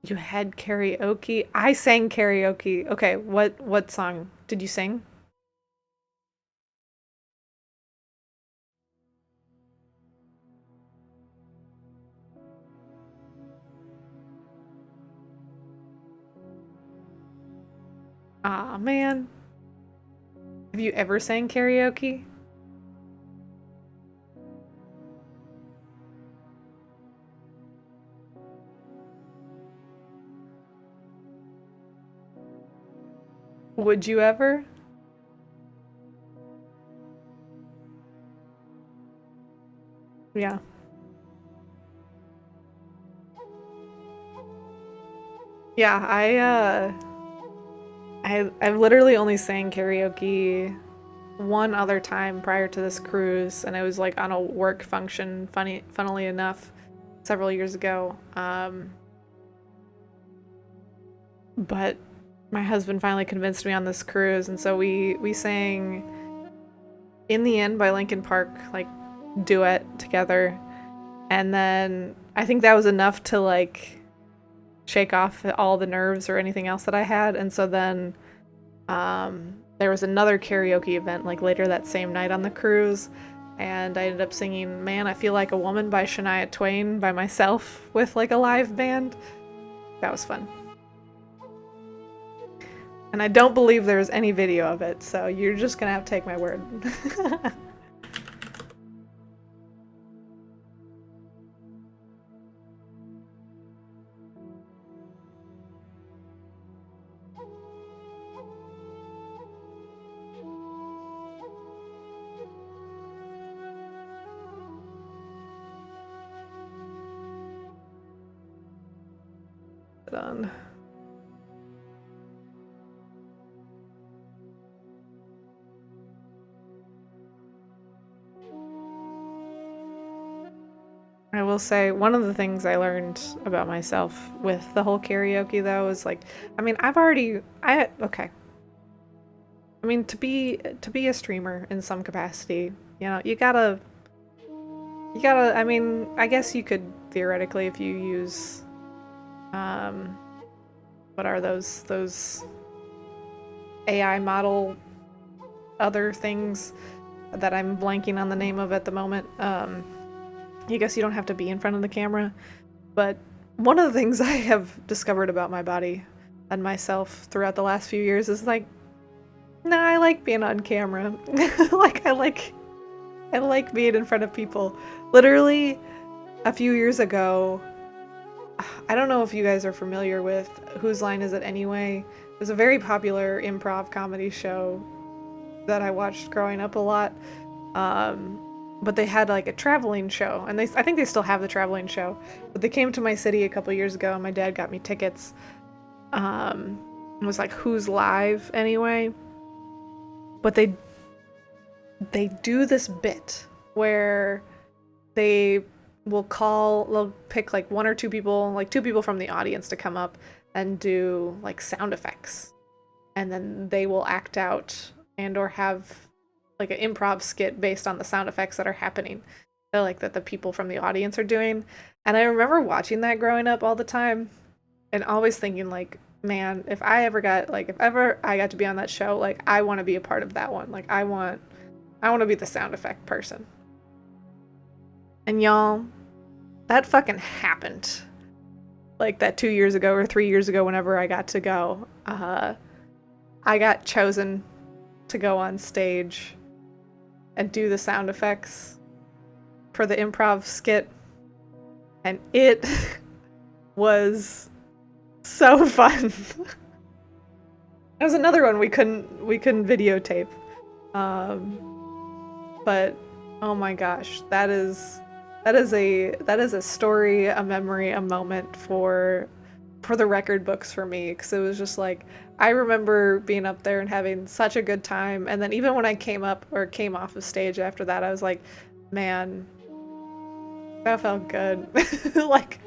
You had karaoke? I sang karaoke. Okay, what song did you sing? Aw, man. Have you ever sang karaoke? Would you ever? Yeah. Yeah, I've literally only sang karaoke one other time prior to this cruise, and it was like on a work function, funnily enough, several years ago. But my husband finally convinced me on this cruise, and so we sang In the End by Linkin Park, like duet together. And then I think that was enough to like shake off all the nerves or anything else that I had. And so then there was another karaoke event like later that same night on the cruise, and I ended up singing Man, I Feel Like a Woman by Shania Twain by myself with like a live band. That was fun. And I don't believe there's any video of it, so you're just gonna have to take my word. On. I will say one of the things I learned about myself with the whole karaoke though is like, I mean, okay. I mean, to be a streamer in some capacity, you know, you gotta, I mean, I guess you could theoretically if you use, what are those AI model other things that I'm blanking on the name of at the moment. I guess you don't have to be in front of the camera, but one of the things I have discovered about my body and myself throughout the last few years is like, nah, I like being on camera. Like I like being in front of people. Literally a few years ago, I don't know if you guys are familiar with Whose Line Is It Anyway? It was a very popular improv comedy show that I watched growing up a lot. But they had like a traveling show, and I think they still have the traveling show, but they came to my city a couple years ago and my dad got me tickets. It was like Who's Live Anyway? But they do this bit where they'll pick like one or two people, like two people from the audience to come up and do like sound effects. And then they will act out and or have like an improv skit based on the sound effects that are happening. So like that the people from the audience are doing. And I remember watching that growing up all the time and always thinking like, man, if ever I got to be on that show, like I want to be a part of that one. Like I want to be the sound effect person. And y'all, that fucking happened. Like that 2 years ago or 3 years ago, whenever I got to go, I got chosen to go on stage and do the sound effects for the improv skit. And it was so fun. That was another one we couldn't videotape. But oh my gosh, that is a story, a memory, a moment for the record books for me, because it was just like, I remember being up there and having such a good time, and then even when I came off of stage after that, I was like, man, that felt good. Like,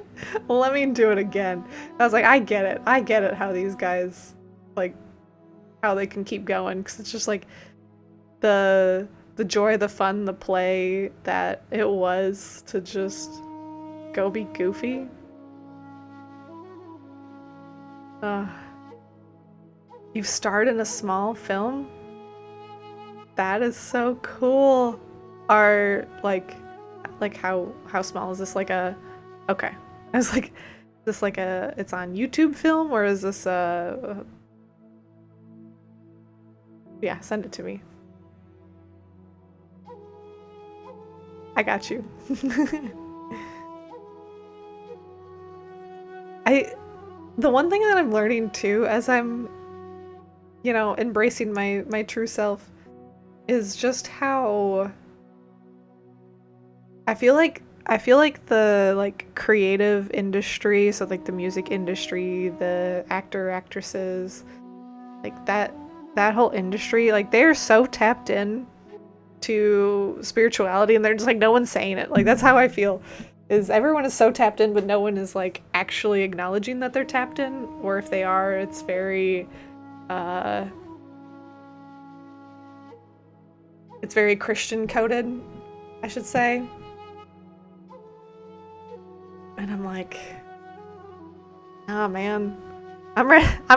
let me do it again. I was like, I get it how these guys, like, how they can keep going, because it's just like the joy, the fun, the play that it was to just go be goofy. You've starred in a small film? That is so cool. Are like how small is this? Like a, okay. I was like, is this like a, it's on YouTube film, or is this a, yeah, send it to me. I got you. The one thing that I'm learning too, as I'm, you know, embracing my true self, is just how I feel like the like creative industry, so like the music industry, the actresses, like that whole industry, like they're so tapped in to spirituality, and they're just like, no one's saying it. Like that's how I feel. Is everyone is so tapped in, but no one is like actually acknowledging that they're tapped in, or if they are, it's very it's very Christian coded, I should say. And I'm like, oh man, I'm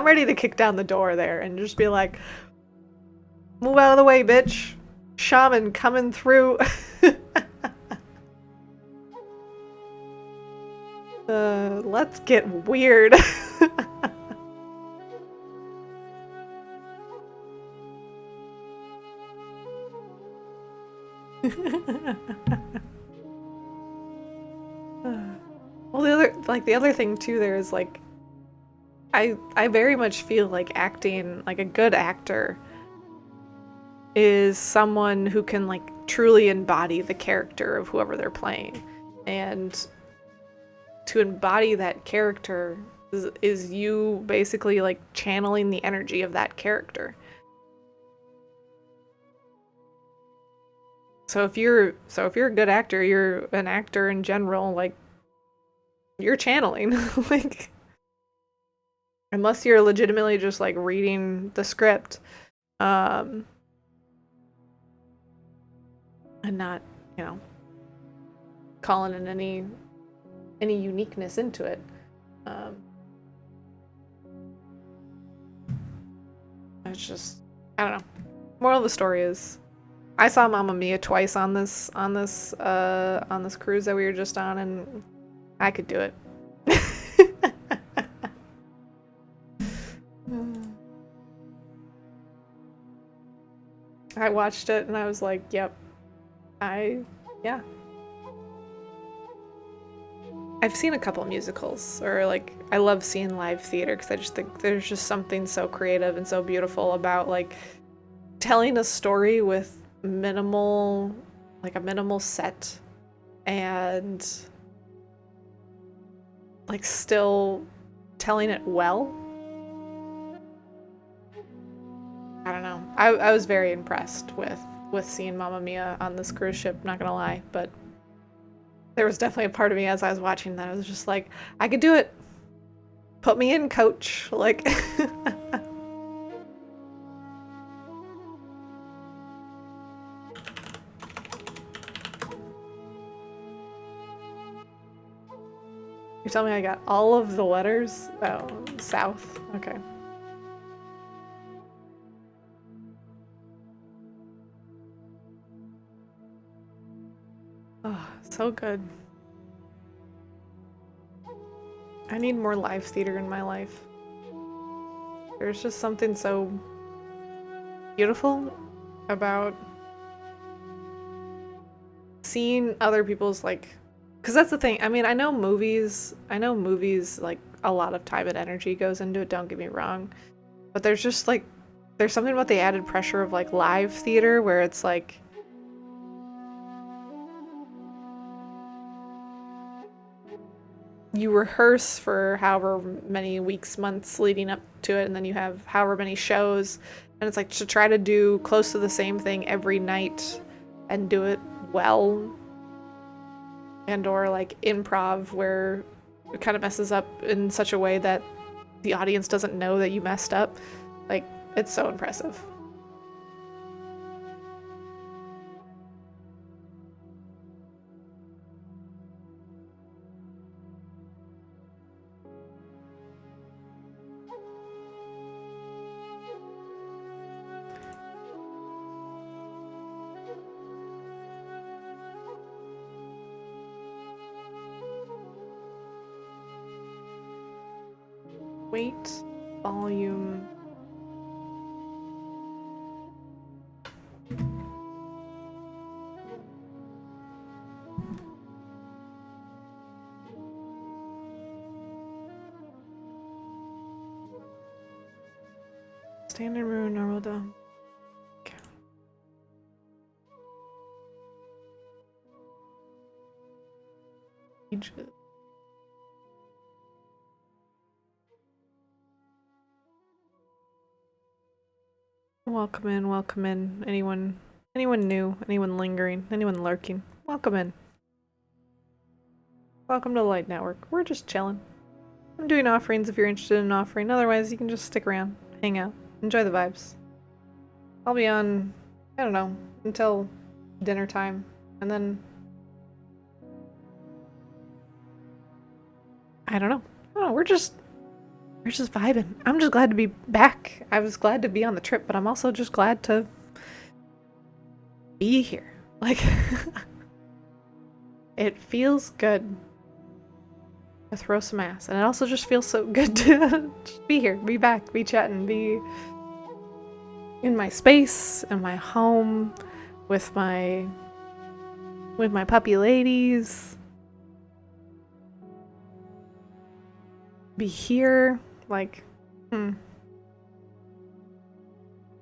ready to kick down the door there and just be like, move out of the way, bitch. shaman coming through. Let's get weird. Well, the other thing too there is like I very much feel like acting, like a good actor is someone who can like truly embody the character of whoever they're playing. And to embody that character is you basically like channeling the energy of that character. So if you're a good actor, you're an actor in general, like you're channeling. Like unless you're legitimately just like reading the script and not, you know, calling in any uniqueness into it. It's just, I don't know. Moral of the story is I saw Mamma Mia twice on this cruise that we were just on, and I could do it. I watched it and I was like, yep. Yeah. I've seen a couple musicals, or like I love seeing live theater because I just think there's just something so creative and so beautiful about like telling a story with a minimal set and like still telling it well. I don't know. I was very impressed with seeing Mamma Mia on this cruise ship, not gonna lie, but there was definitely a part of me as I was watching that I was just like, I could do it. Put me in, coach. Like You tell me I got all of the letters? Oh, south. Okay. Oh, so good. I need more live theater in my life. There's just something so beautiful about seeing other people's like, because that's the thing. I mean, I know movies like a lot of time and energy goes into it, don't get me wrong. But there's just like, there's something about the added pressure of like live theater where it's like, you rehearse for however many weeks, months leading up to it, and then you have however many shows, and it's like to try to do close to the same thing every night and do it well, and or like improv where it kind of messes up in such a way that the audience doesn't know that you messed up. Like, it's so impressive. Weight, volume. Standard room, normal dome. Okay. Ages. Welcome in, welcome in. Anyone new, anyone lingering, anyone lurking, welcome in. Welcome to the Light Network. We're just chilling. I'm doing offerings if you're interested in an offering. Otherwise, you can just stick around, hang out, enjoy the vibes. I'll be on, I don't know, until dinner time, and then I don't know. We're just vibing. I'm just glad to be back. I was glad to be on the trip, but I'm also just glad to be here. Like, it feels good to throw some ass. And it also just feels so good to just be here, be back, be chatting, be in my space, in my home, with my puppy ladies. Be here, like, it's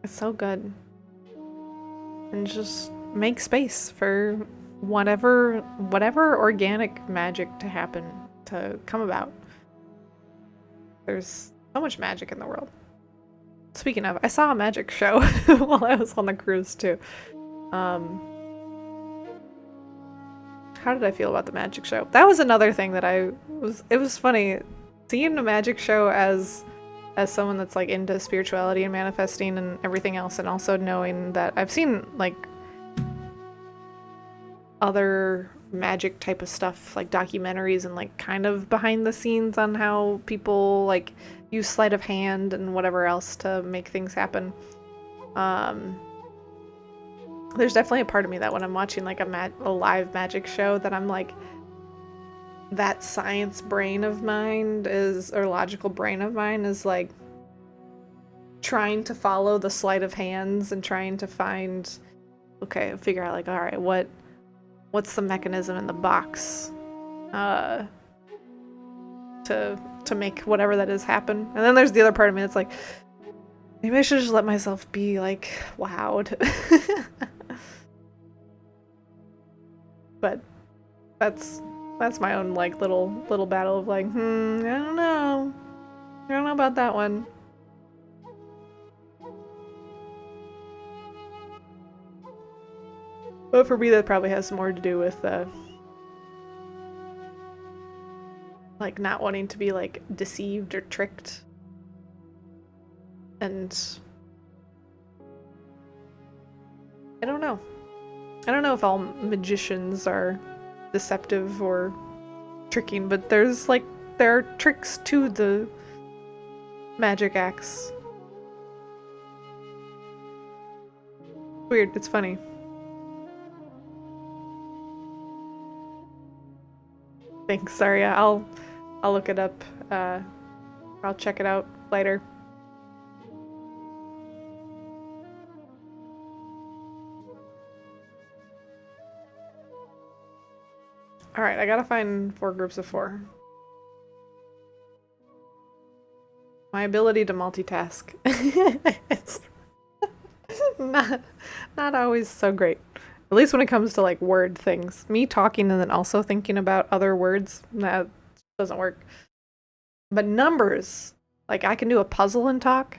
so good. And just make space for whatever organic magic to happen, to come about. There's so much magic in the world. Speaking of, I saw a magic show while I was on the cruise too. How did I feel about the magic show? That was another thing that it was funny seeing a magic show as someone that's like into spirituality and manifesting and everything else, and also knowing that I've seen like other magic type of stuff, like documentaries and like kind of behind the scenes on how people like use sleight of hand and whatever else to make things happen. There's definitely a part of me that when I'm watching like a live magic show that I'm like, that science brain of mine or logical brain of mine is like trying to follow the sleight of hands and trying to figure out like, all right, what's the mechanism in the box to make whatever that is happen. And then there's the other part of me that's like, maybe I should just let myself be like wowed. But that's my own like little battle of like, I don't know about that one. But for me, that probably has more to do with like not wanting to be like deceived or tricked. And I don't know if all magicians are deceptive or tricking, but there are tricks to the magic acts. Weird, it's funny. Thanks, Saria. I'll look it up. I'll check it out later. Alright, I gotta find 4 groups of 4. My ability to multitask. It's not always so great. At least when it comes to like word things. Me talking and then also thinking about other words, that doesn't work. But numbers, like I can do a puzzle and talk,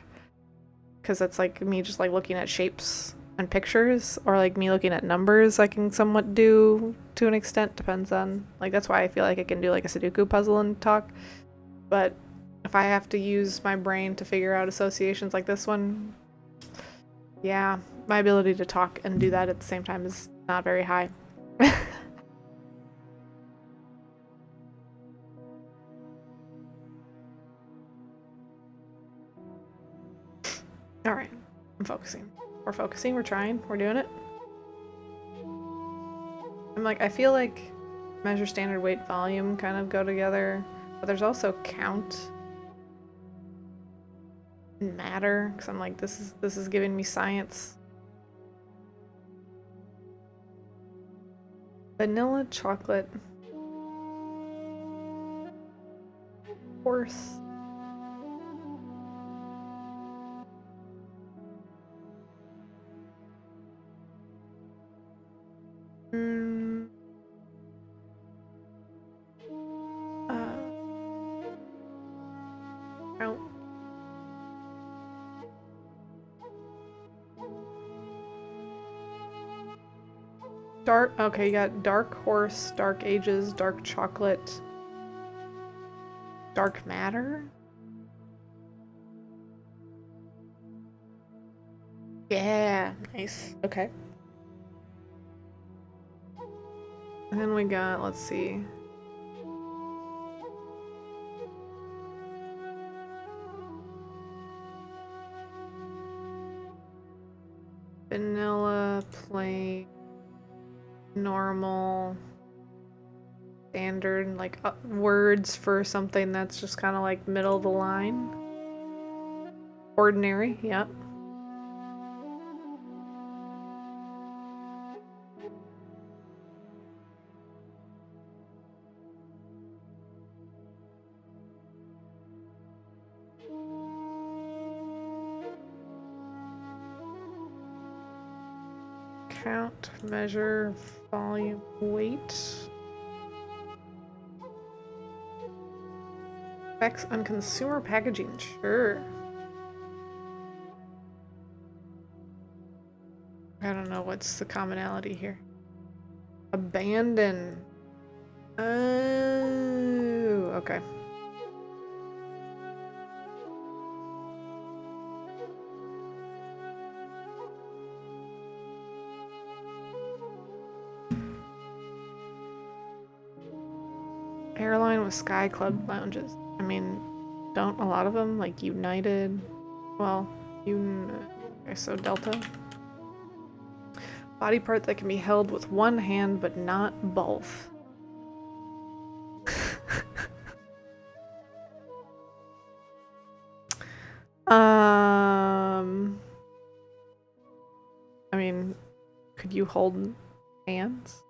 because it's like me just like looking at shapes and pictures, or like me looking at numbers I can somewhat do to an extent, depends on, like that's why I feel like I can do like a Sudoku puzzle and talk. But if I have to use my brain to figure out associations like this one, yeah, my ability to talk and do that at the same time is not very high. Alright, I'm focusing. We're focusing, we're trying, we're doing it. I'm like, I feel like measure, standard, weight, volume kind of go together, but there's also count and matter, because I'm like, this is giving me science. Vanilla, chocolate, horse. Count. Dark, okay, you got dark horse, dark ages, dark chocolate, dark matter? Yeah, nice. Okay. And then we got, let's see. Vanilla, plain, normal, standard, like words for something that's just kind of like middle of the line. Ordinary, yep. Count, measure, volume, weight. Effects on consumer packaging, sure. I don't know what's the commonality here. Abandon. Oh, okay. Airline with Sky Club lounges. I mean, don't a lot of them, like United? Well, okay, so Delta. Body part that can be held with one hand but not both. I mean, could you hold hands?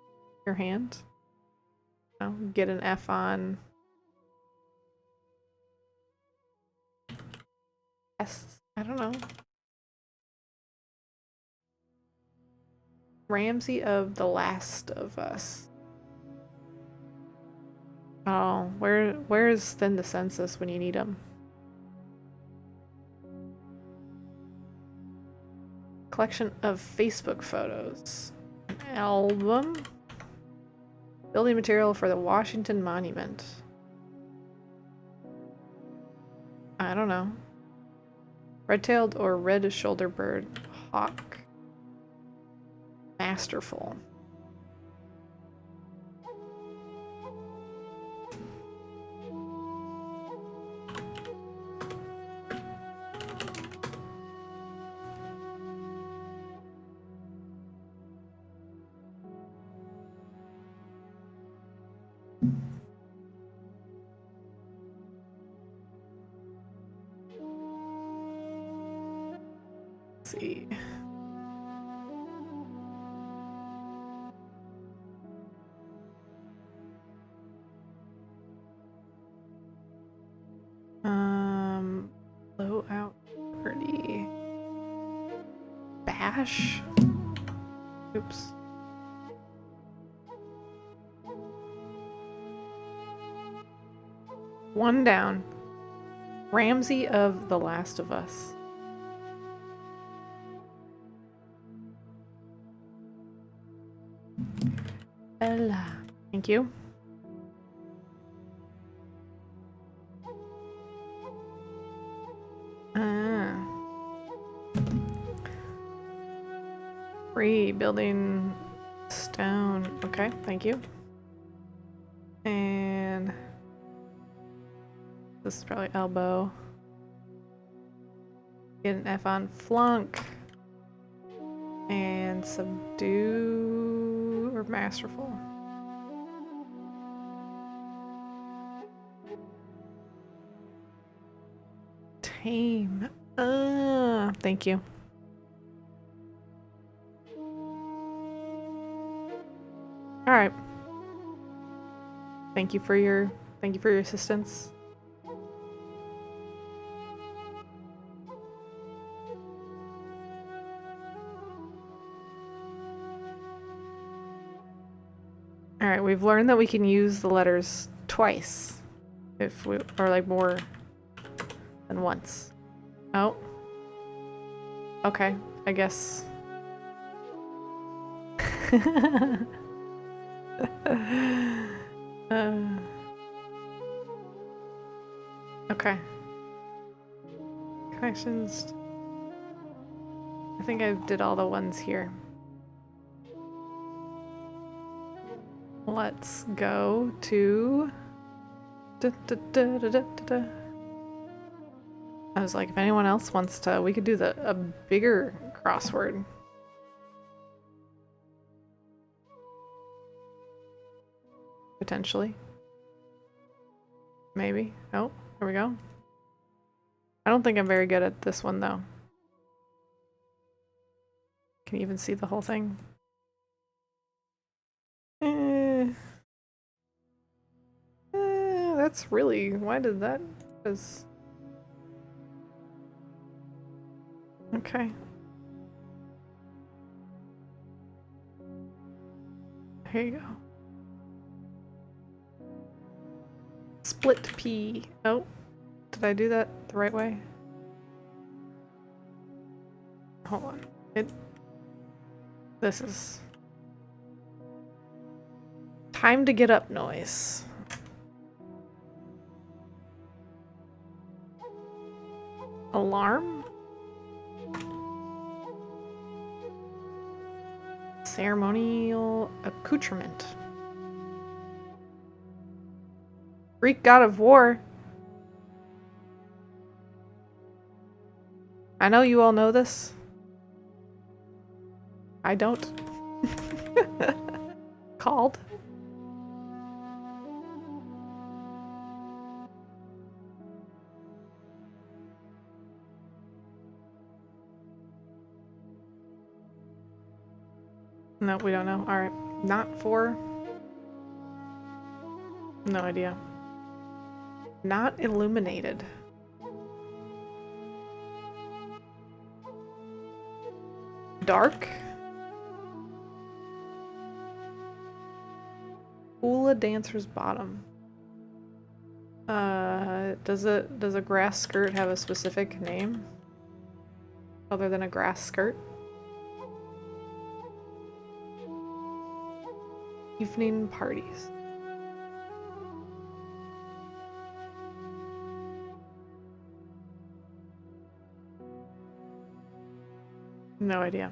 Your hand? No, get an F on S. I don't know. Ramsay of The Last of Us. Oh, where is then the census when you need them? Collection of Facebook photos. An album. Building material for the Washington Monument. I don't know. Red-tailed or red-shoulder bird. Hawk. Masterful. Let's see. Blowout party. Bash? Oops. One down. Ramsay of The Last of Us. Ella. Thank you. Free building stone. Okay, thank you. And this is probably elbow. Get an F on flunk. And subdue or masterful. Tame. Thank you. All right. Thank you for your assistance. All right, we've learned that we can use the letters twice if we or like more than once. Oh. Okay, I guess. Okay. Connections. I think I did all the ones here. Let's go to... I was like, if anyone else wants to, we could do a bigger crossword. Potentially. Maybe. Oh, here we go. I don't think I'm very good at this one, though. Can you even see the whole thing? That's really... Why did that... Is... Okay. Here you go. Split pea. Oh, did I do that the right way? Hold on. This is... Time to get up noise. Alarm? Ceremonial accoutrement. Greek god of war. I know you all know this. I don't. Called. No, we don't know. Alright. Not for... No idea. Not illuminated. Dark? Hula dancer's bottom. Does a grass skirt have a specific name? Other than a grass skirt? Evening parties. No idea.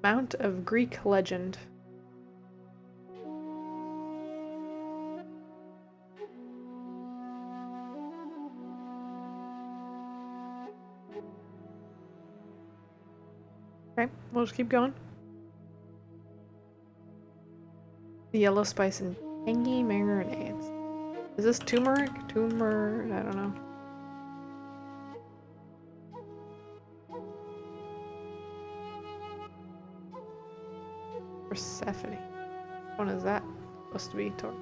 Mount of Greek legend. Okay, we'll just keep going. The yellow spice and tangy marinades. Is this turmeric? I don't know. Persephone. Which one is that? Supposed to be Tor.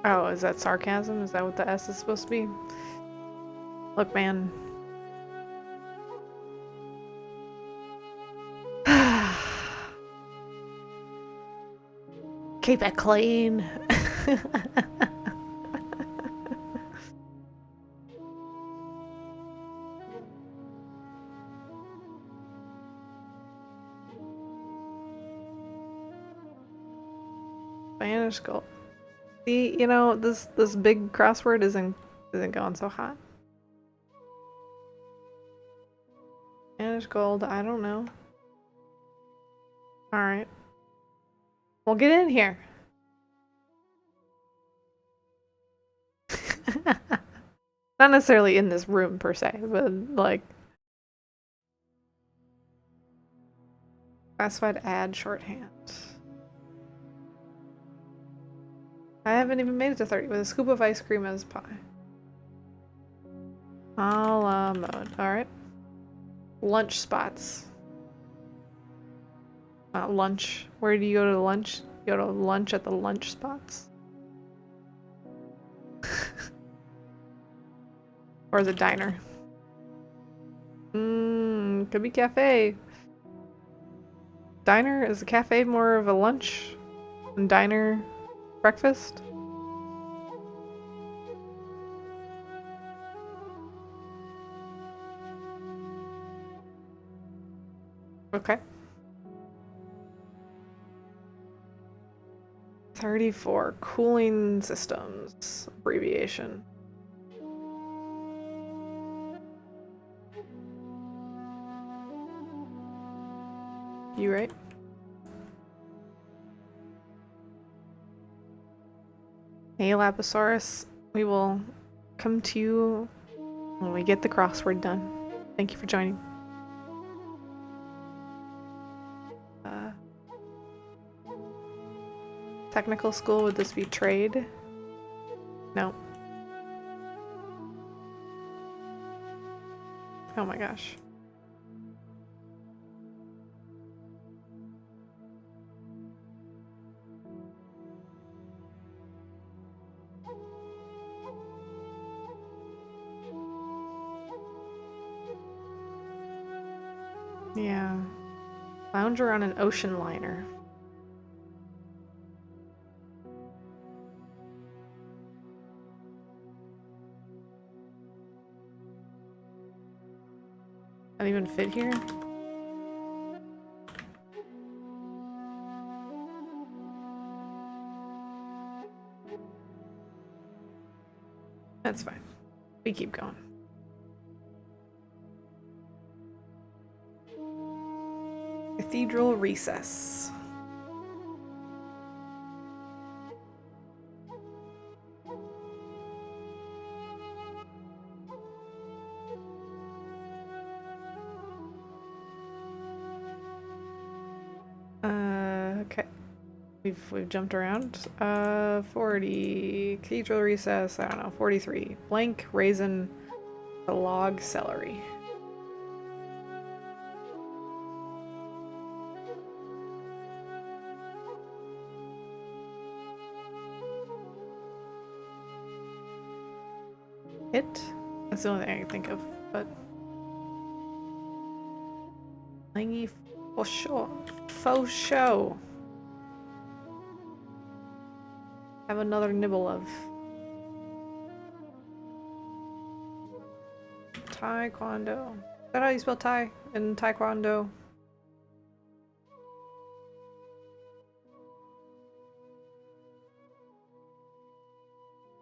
Oh, is that sarcasm? Is that what the S is supposed to be? Look, man. Keep it clean. Spanish gold. See, you know, this big crossword isn't going so hot. Spanish gold, I don't know. Alright. Well, get in here. Not necessarily in this room per se, but like classified ad shorthand. I haven't even made it to 30 with a scoop of ice cream as pie. A la mode. Alright. Lunch spots. Not lunch. Where do you go to lunch? You go to lunch at the lunch spots. Or is it diner? Could be cafe. Diner? Is a cafe more of a lunch? And diner breakfast? Okay. 34. Cooling systems. Abbreviation. You right? Elaposaurus we will come to you when we get the crossword done. Thank you for joining. Technical school, would this be trade? No. Oh my gosh. Yeah. Lounger on an ocean liner. That even fit here? That's fine. We keep going. Cathedral recess. Okay. We've jumped around. 40 cathedral recess, I don't know, 43. Blank, raisin, the log, celery. Hit? That's the only thing I can think of, but Langy for sure. Faux show. Have another nibble of Taekwondo. Is that how you spell Thai in Taekwondo?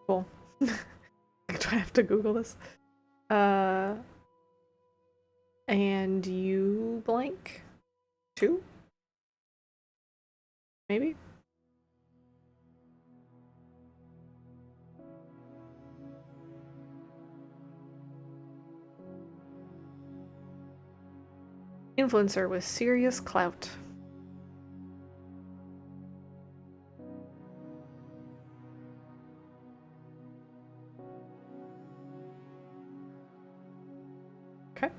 Cool. Do I have to Google this? And you blank? 2? Maybe? Influencer with serious clout. Okay.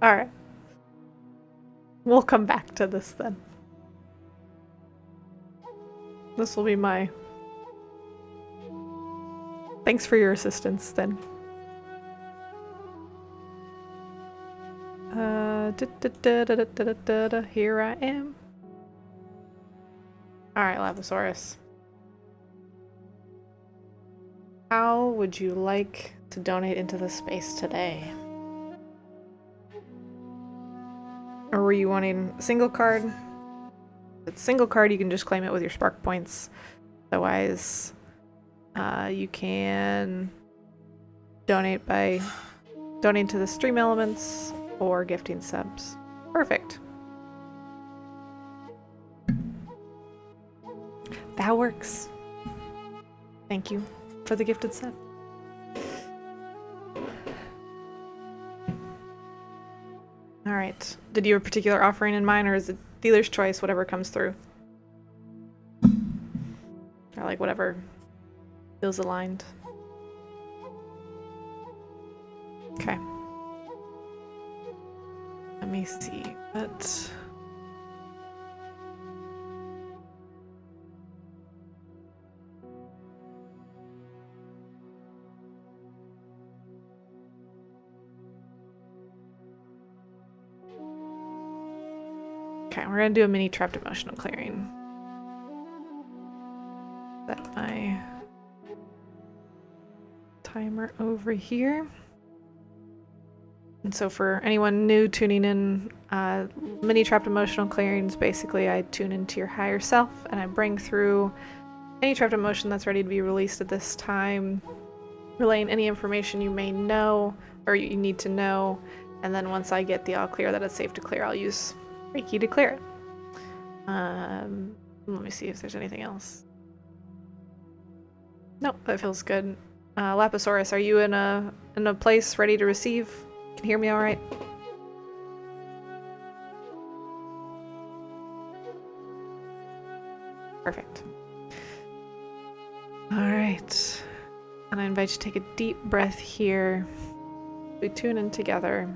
Alright. We'll come back to this then. This will be my... Thanks for your assistance then. Here I am. Alright, Labosaurus. How would you like to donate into the space today? Or were you wanting a single card? If it's single card, you can just claim it with your spark points. Otherwise, you can donate by donating to the stream elements or gifting subs. Perfect. That works. Thank you for the gifted sub. Alright. Did you have a particular offering in mind, or is it dealer's choice, whatever comes through? Or like whatever feels aligned. Okay. Let me see. What... Okay, we're gonna do a mini trapped emotional clearing. Set my timer over here. And so for anyone new tuning in, mini trapped emotional clearings, basically I tune into your higher self and I bring through any trapped emotion that's ready to be released at this time, relaying any information you may know or you need to know, and then once I get the all clear that it's safe to clear, I'll use Reiki to clear it. Let me see if there's anything else. Nope, that feels good. Lapisaurus, are you in a place ready to receive? Can you hear me all right? Perfect. All right. And I invite you to take a deep breath here. We tune in together.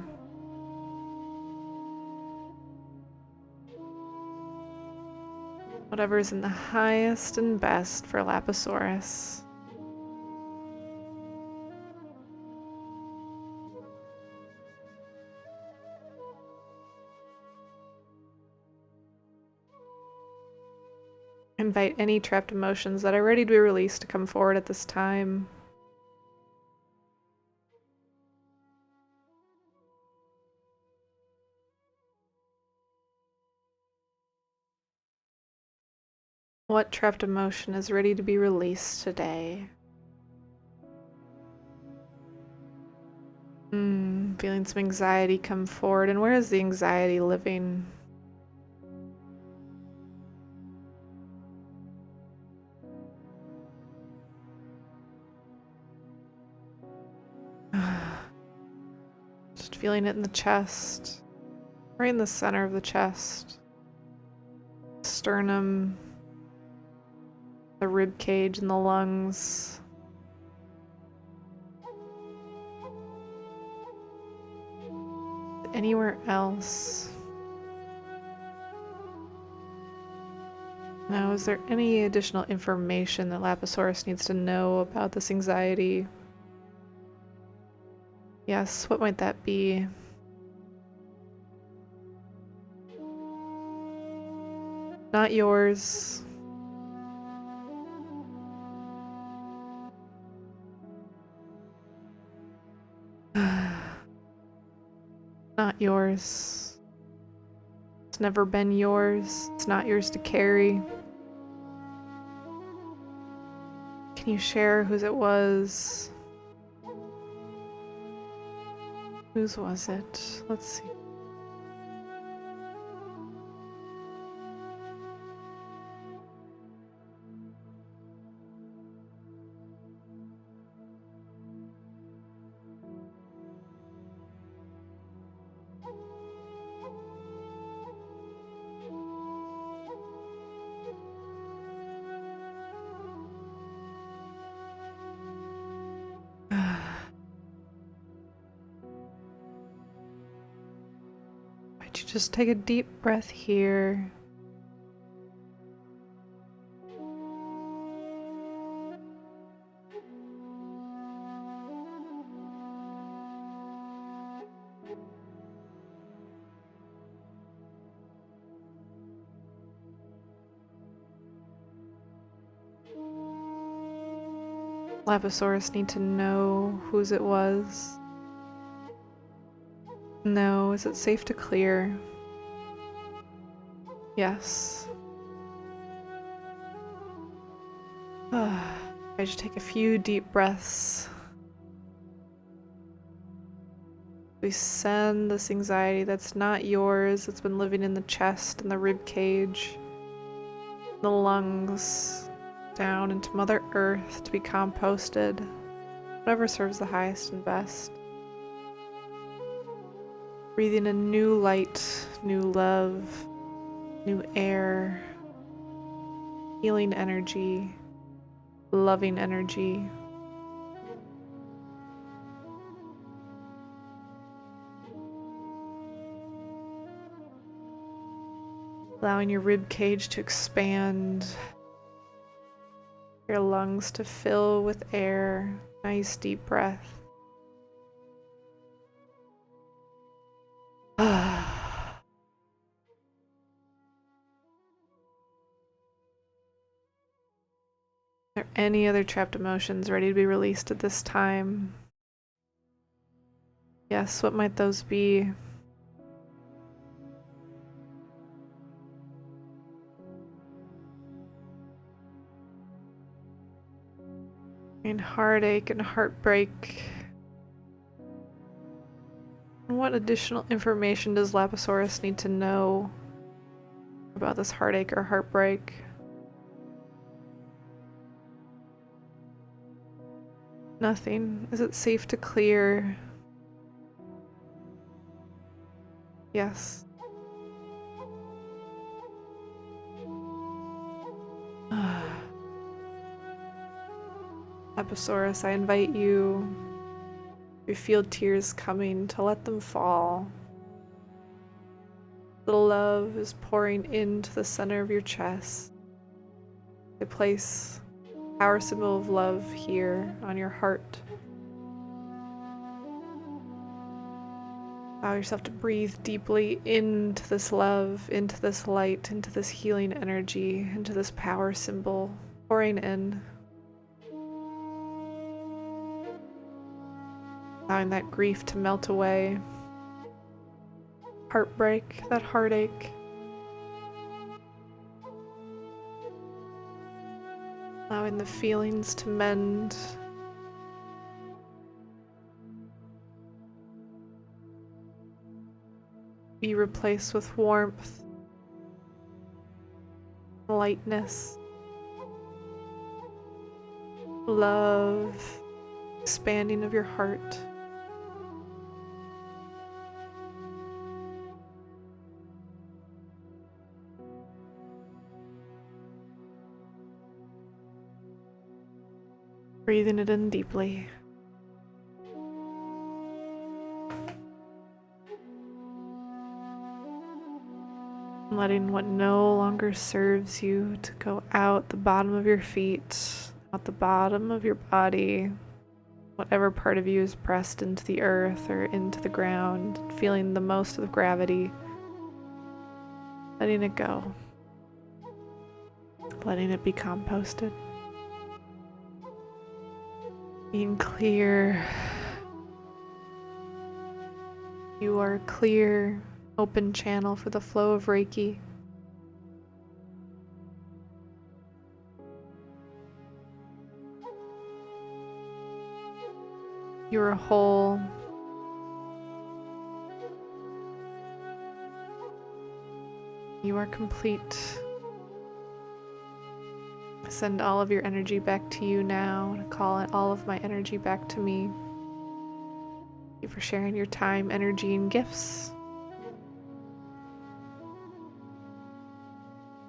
Whatever is in the highest and best for Lapisaurus. Invite any trapped emotions that are ready to be released to come forward at this time. What trapped emotion is ready to be released today? Feeling some anxiety come forward. And where is the anxiety living? Just feeling it in the chest, right in the center of the chest, sternum, the rib cage, and the lungs. Anywhere else? Now, is there any additional information that Lapisaurus needs to know about this anxiety? Yes, what might that be? Not yours. Not yours. It's never been yours. It's not yours to carry. Can you share whose it was? Whose was it? Let's see. Why'd you just take a deep breath here? Lapisaurus need to know whose it was. No, is it safe to clear? Yes. I should take a few deep breaths. We send this anxiety that's not yours, that's been living in the chest and the rib cage, the lungs, down into Mother Earth to be composted, whatever serves the highest and best. Breathing in new light, new love, new air, healing energy, loving energy. Allowing your rib cage to expand, your lungs to fill with air. Nice deep breath. Are there any other trapped emotions ready to be released at this time? Yes, what might those be? And heartache and heartbreak. And what additional information does Lapisaurus need to know about this heartache or heartbreak? Nothing. Is it safe to clear? Yes. Episaurus, I invite you, if you feel tears coming, to let them fall. The love is pouring into the center of your chest. I place a power symbol of love here on your heart. Allow yourself to breathe deeply into this love, into this light, into this healing energy, into this power symbol pouring in. Allowing that grief to melt away. Heartbreak, that heartache. Allowing the feelings to mend. Be replaced with warmth, lightness, love, expanding of your heart. Breathing it in deeply. Letting what no longer serves you to go out the bottom of your feet, out the bottom of your body, whatever part of you is pressed into the earth or into the ground, feeling the most of the gravity, letting it go, letting it be composted. Being clear. You are a clear, open channel for the flow of Reiki. You are whole. You are complete. Send all of your energy back to you now. Call all of my energy back to me. Thank you for sharing your time, energy, and gifts.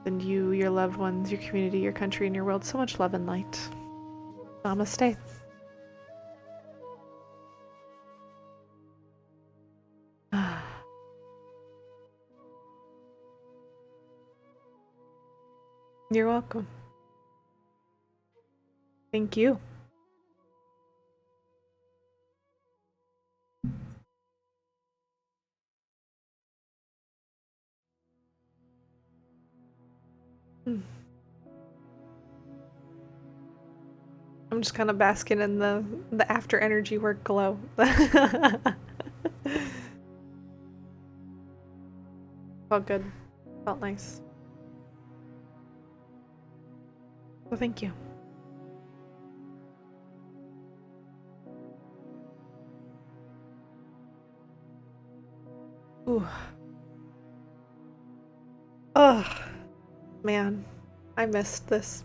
Send you, your loved ones, your community, your country, and your world so much love and light. Namaste. You're welcome. Thank you. I'm just kind of basking in the after energy work glow. Felt good. Felt nice. So thank you. Ooh. Oh, man. I missed this.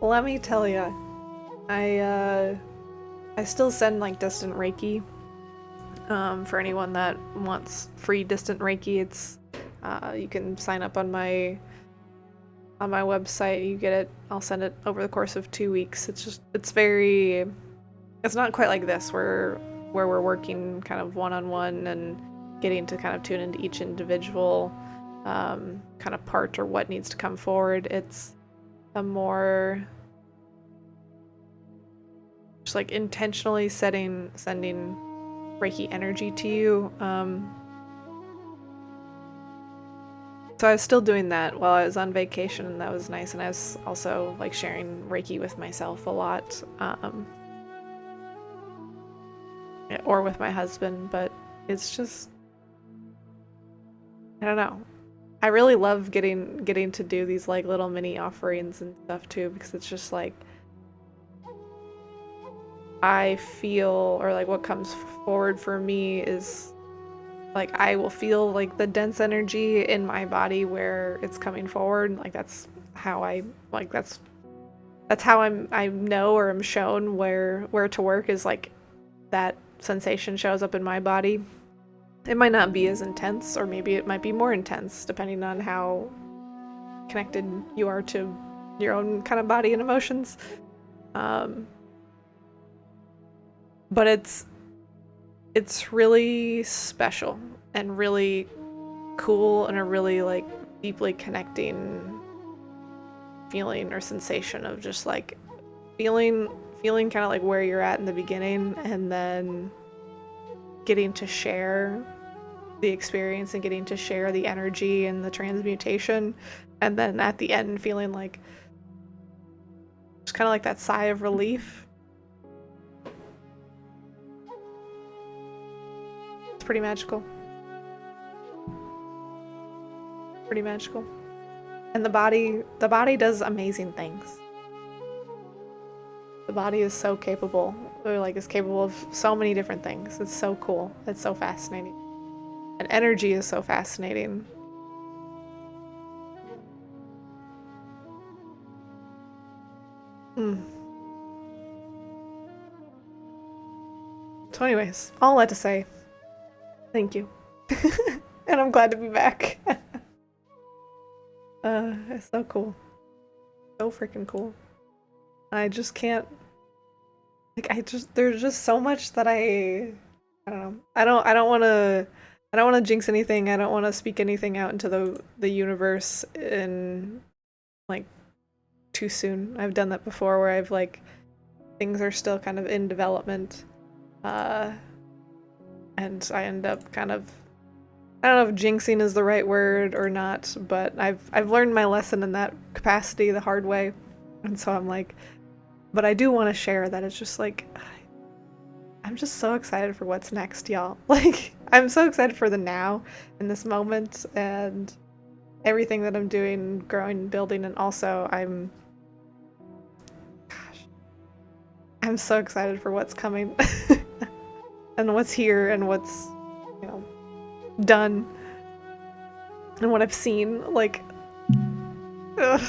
Let me tell ya. I still send like distant Reiki. For anyone that wants free distant Reiki, it's you can sign up on my website. You get it. I'll send it over the course of 2 weeks. It's not quite like this where we're working kind of one-on-one and getting to kind of tune into each individual kind of part or what needs to come forward. It's a more just like intentionally sending Reiki energy to you. So I was still doing that while I was on vacation, and that was nice. And I was also like sharing Reiki with myself a lot, or with my husband. But it's just, I don't know. I really love getting to do these like little mini offerings and stuff too, because it's just like I feel, or like what comes forward for me is like I will feel like the dense energy in my body where it's coming forward. Like that's how I like that's that's how I know or am shown where to work, is like that sensation shows up in my body. It might not be as intense, or maybe it might be more intense, depending on how connected you are to your own kind of body and emotions. But it's really special and really cool, and a really like deeply connecting feeling or sensation of just like feeling kind of like where you're at in the beginning, and then getting to share the experience and getting to share the energy and the transmutation, and then at the end feeling like just kind of like that sigh of relief. It's pretty magical. Pretty magical. And the body does amazing things. The body is so capable, or like is capable of so many different things. It's so cool. It's so fascinating. And energy is so fascinating. So anyways, all that to say, thank you. And I'm glad to be back. It's so cool. So freaking cool. I just can't, like, there's just so much that I don't know. I don't want to jinx anything. I don't want to speak anything out into the universe in like too soon. I've done that before, where I've like, things are still kind of in development. And I end up kind of, I don't know if jinxing is the right word or not, but I've learned my lesson in that capacity the hard way. And so I'm like, but I do want to share that it's just like, I'm just so excited for what's next, y'all. Like, I'm so excited for the now and this moment and everything that I'm doing, growing, building, and also I'm so excited for what's coming and what's here and what's, you know, done and what I've seen. Like, ugh.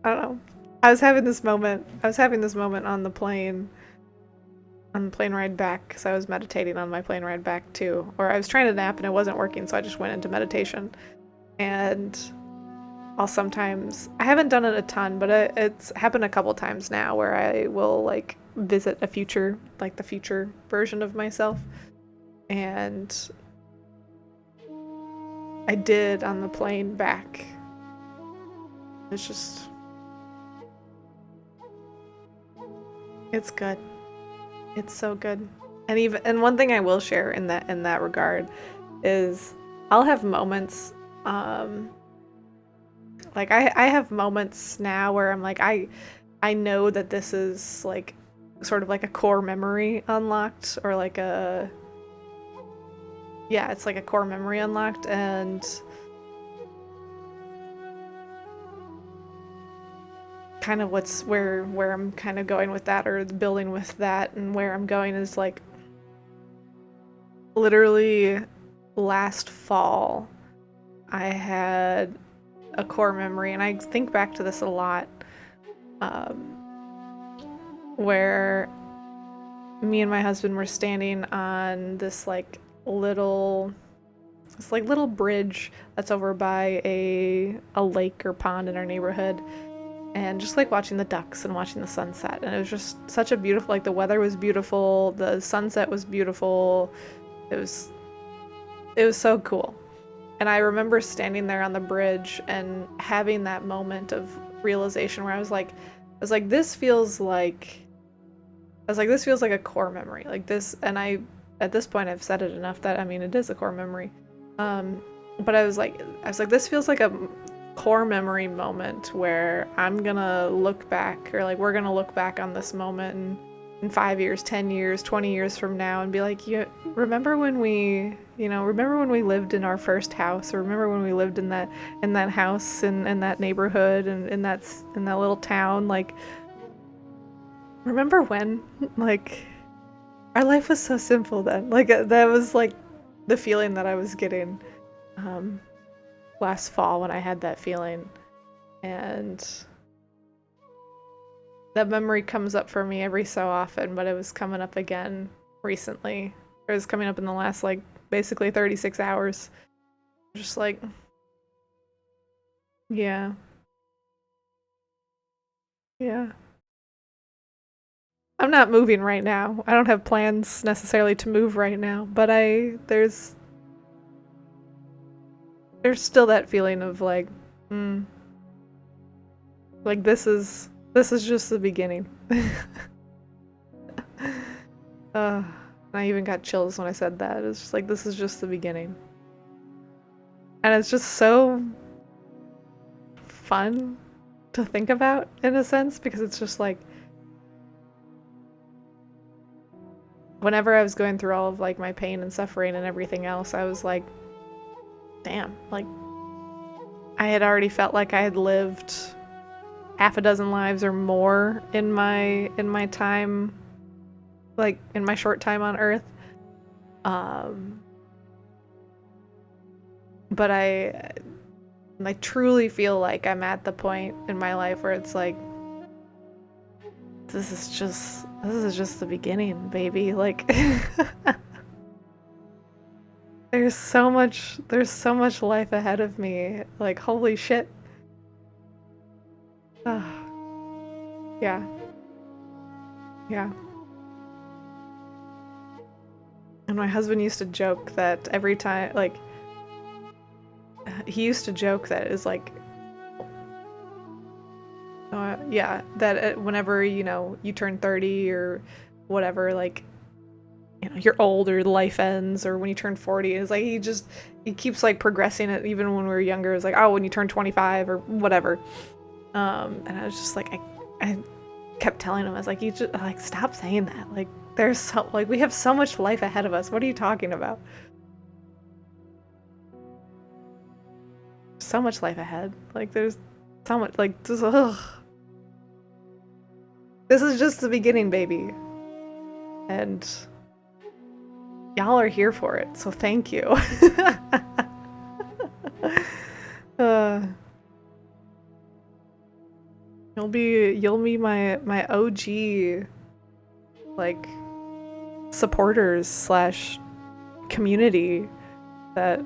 I don't know. I was having this moment on the plane ride back, because I was meditating on my plane ride back too. Or I was trying to nap and it wasn't working, so I just went into meditation. And I'll sometimes, I haven't done it a ton, but it's happened a couple times now where I will like visit a future, like the future version of myself. And I did on the plane back. It's just, it's good. It's so good. And one thing I will share in that regard is I'll have moments, like I have moments now where I'm like, I know that this is like sort of like a core memory unlocked, or like it's like a core memory unlocked. And kind of where I'm kind of going with that, or building with that, and where I'm going is like, literally last fall I had a core memory, and I think back to this a lot, where me and my husband were standing on this little bridge that's over by a lake or pond in our neighborhood, and just like watching the ducks and watching the sunset. And it was just such a beautiful, like, the weather was beautiful, the sunset was beautiful, it was so cool. And I remember standing there on the bridge and having that moment of realization where I was like, this feels like a core memory, like this. And at this point I've said it enough that, I mean, it is a core memory. But I was like, this feels like a core memory moment where I'm gonna look back, or like we're gonna look back on this moment in 5 years, 10 years, 20 years from now, and be like, remember when we lived in our first house, or remember when we lived in that house in that neighborhood and in that little town, like, remember when, like, our life was so simple then. Like, that was like the feeling that I was getting last fall when I had that feeling. And that memory comes up for me every so often, but it was coming up again recently. It was coming up in the last, like, basically 36 hours. Just like, yeah. Yeah. I'm not moving right now. I don't have plans necessarily to move right now, but there's still that feeling of like, like this is just the beginning. I even got chills when I said that. It's just like, this is just the beginning. And it's just so fun to think about in a sense, because it's just like, whenever I was going through all of like my pain and suffering and everything else, I was like, damn, like I had already felt like I had lived half a dozen lives or more in my time, like in my short time on Earth. But I truly feel like I'm at the point in my life where it's like, this is just the beginning, baby. Like there's so much life ahead of me. Like, holy shit. Yeah. Yeah. And my husband used to joke that every time, like, he used to joke that it's like, yeah, that whenever, you know, you turn 30 or whatever, like, you know, you're old or life ends, or when you turn 40, it's like he keeps like progressing it. Even when we were younger, it's like, oh, when you turn 25 or whatever. And I was just like, I kept telling him, I was like, you just like stop saying that. Like, there's so, like, we have so much life ahead of us. What are you talking about? So much life ahead. Like, there's so much, like, this, ugh. This is just the beginning, baby. And y'all are here for it, so thank you. You'll be my OG, like, supporters slash community that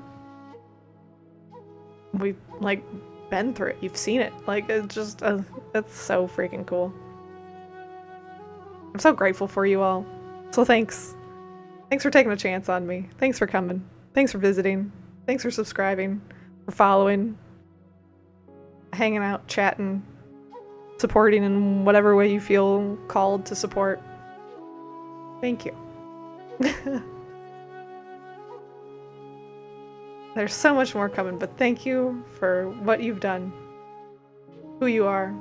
we've like been through it. You've seen it. Like, it's just that's so freaking cool. I'm so grateful for you all. So thanks. Thanks for taking a chance on me. Thanks for coming. Thanks for visiting. Thanks for subscribing, for following, hanging out, chatting, supporting in whatever way you feel called to support. Thank you. There's so much more coming, but thank you for what you've done, who you are,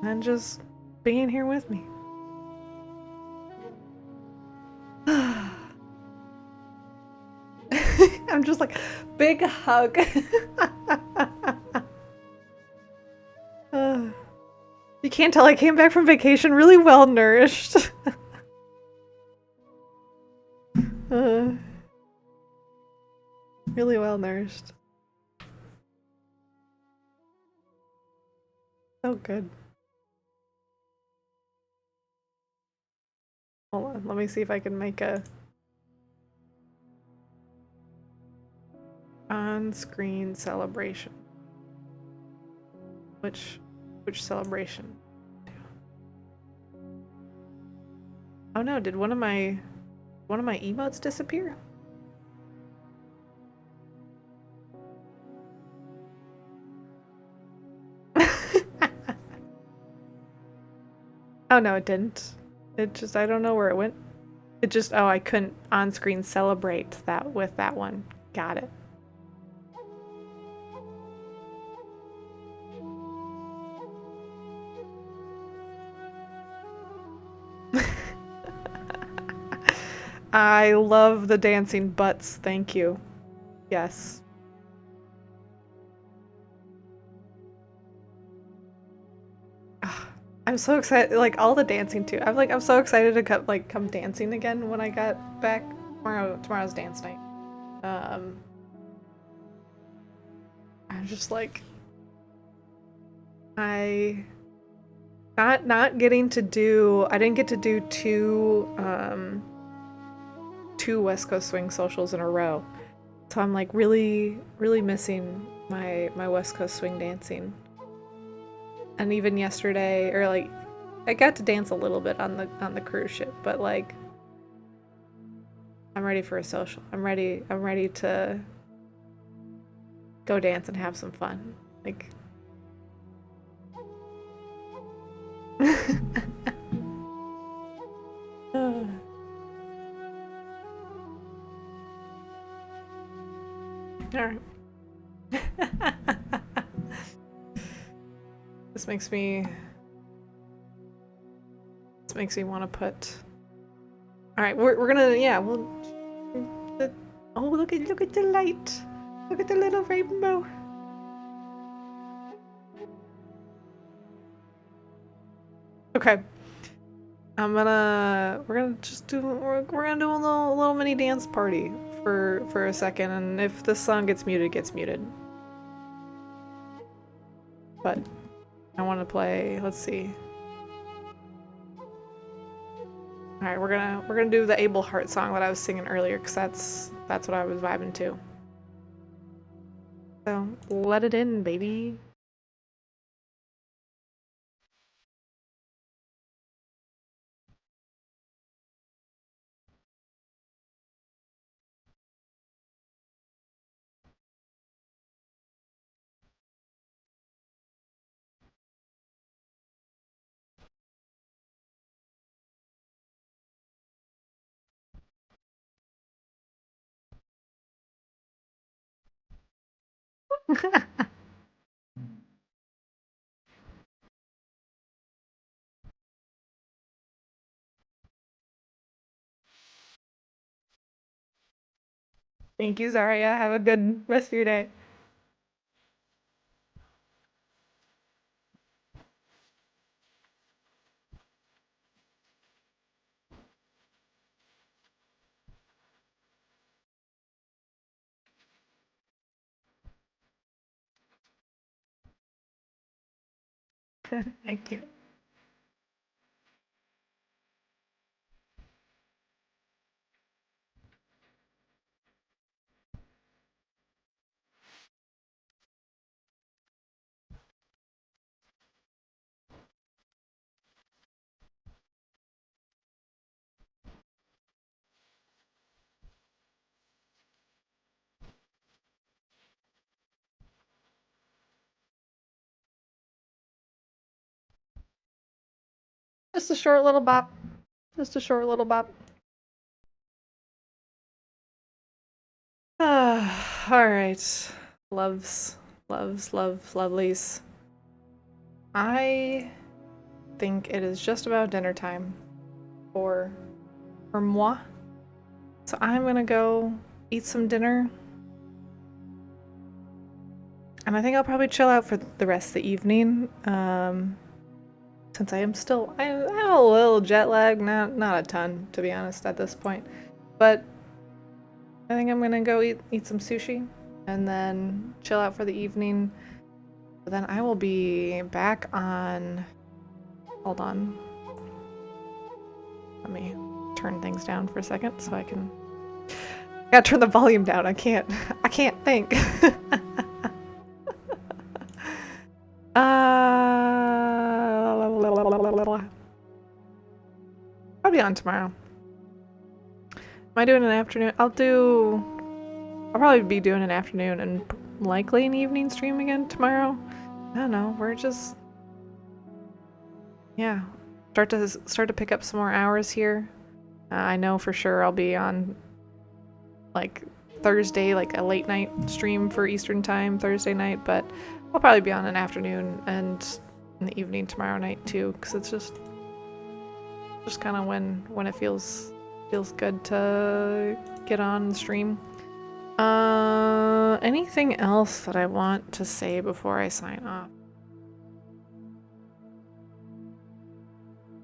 and just being here with me. I'm just like, big hug. You can't tell I came back from vacation really well nourished. Really well nourished. So good. Hold on, let me see if I can make a on-screen celebration. Which celebration? Oh no, did one of my emotes disappear? Oh no, it didn't. It just, I don't know where it went. It just, oh, I couldn't on-screen celebrate that with that one. Got it. I love the dancing butts, thank you. Yes. I'm so excited, like, all the dancing too. I'm so excited to come dancing again when I got back. Tomorrow's dance night. I'm just like, I not getting to do, I didn't get to do two West Coast Swing socials in a row. So I'm like really missing my West Coast Swing dancing. And even yesterday, or like I got to dance a little bit on the cruise ship, but like I'm ready for a social. I'm ready to go dance and have some fun. Like Alright. This makes me want to put. All right, we're gonna, yeah, we'll. Oh, look at the light. Look at the little rainbow. Okay. We're gonna just do we're gonna do a little mini dance party for a second, and if this song gets muted, it gets muted. But I want to play. Let's see. All right, we're gonna do the Abel Hart song that I was singing earlier, because that's what I was vibing to. So let it in, baby. Thank you, Zaria. Have a good rest of your day. Thank you. Just a short little bop. Just a short little bop. All right. Lovelies. I think it is just about dinner time for moi. So I'm gonna go eat some dinner. And I think I'll probably chill out for the rest of the evening. Since I am still, I have a little jet lag, not a ton, to be honest, at this point. But I think I'm gonna go eat some sushi and then chill out for the evening. But then I will be back on. Hold on. Let me turn things down for a second so I can. I gotta turn the volume down. I can't think. I'll be on tomorrow. Am I doing an afternoon? I'll probably be doing an afternoon and likely an evening stream again tomorrow. I don't know. We're just, yeah, start to pick up some more hours here. I know for sure I'll be on like Thursday, like a late night stream for Eastern time Thursday night, but I'll probably be on an afternoon and in the evening tomorrow night too, because it's just kind of when it feels good to get on the stream. Anything else that I want to say before I sign off?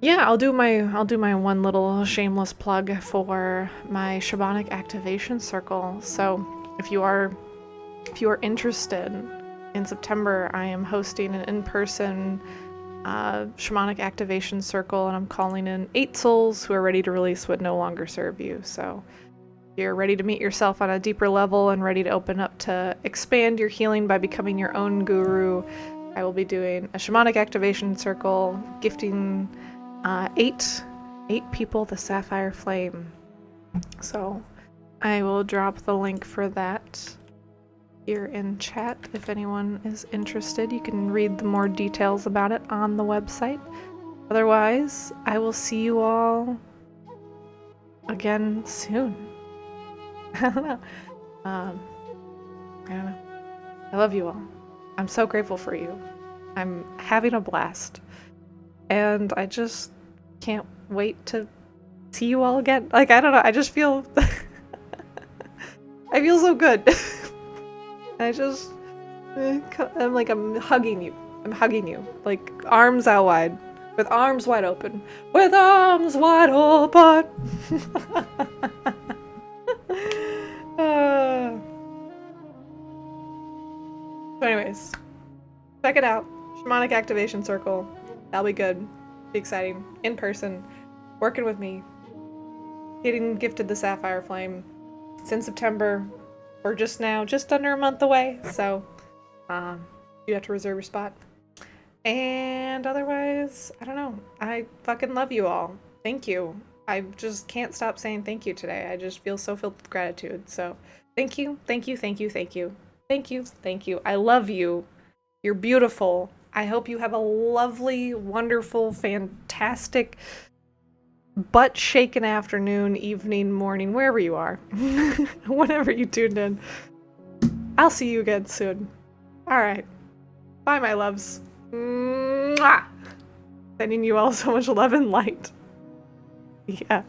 Yeah, I'll do my one little shameless plug for my shamanic activation circle. So if you are interested in September, I am hosting an in-person shamanic activation circle, and I'm calling in 8 souls who are ready to release what no longer serve you. So if you're ready to meet yourself on a deeper level and ready to open up to expand your healing by becoming your own guru, I will be doing a shamanic activation circle, gifting 8 people the sapphire flame. So I will drop the link for that here in chat if anyone is interested. You can read the more details about it on the website. Otherwise, I will see you all again soon. I don't know. I don't know. I love you all. I'm so grateful for you. I'm having a blast. And I just can't wait to see you all again. Like, I don't know, I just feel I feel so good. I'm hugging you. I'm hugging you. Like, arms out wide. With arms wide open. With arms wide open! So anyways, check it out. Shamanic Activation Circle. That'll be good. Be exciting. In person. Working with me. Getting gifted the Sapphire Flame. It's in September. We're just under a month away, so you have to reserve your spot. And otherwise, I don't know. I fucking love you all. Thank you. I just can't stop saying thank you today. I just feel so filled with gratitude. So thank you, thank you, thank you, thank you. Thank you, thank you. I love you. You're beautiful. I hope you have a lovely, wonderful, fantastic, butt-shaken afternoon, evening, morning, wherever you are. Whenever you tuned in. I'll see you again soon. Alright. Bye, my loves. Mwah! Sending you all so much love and light. Yeah.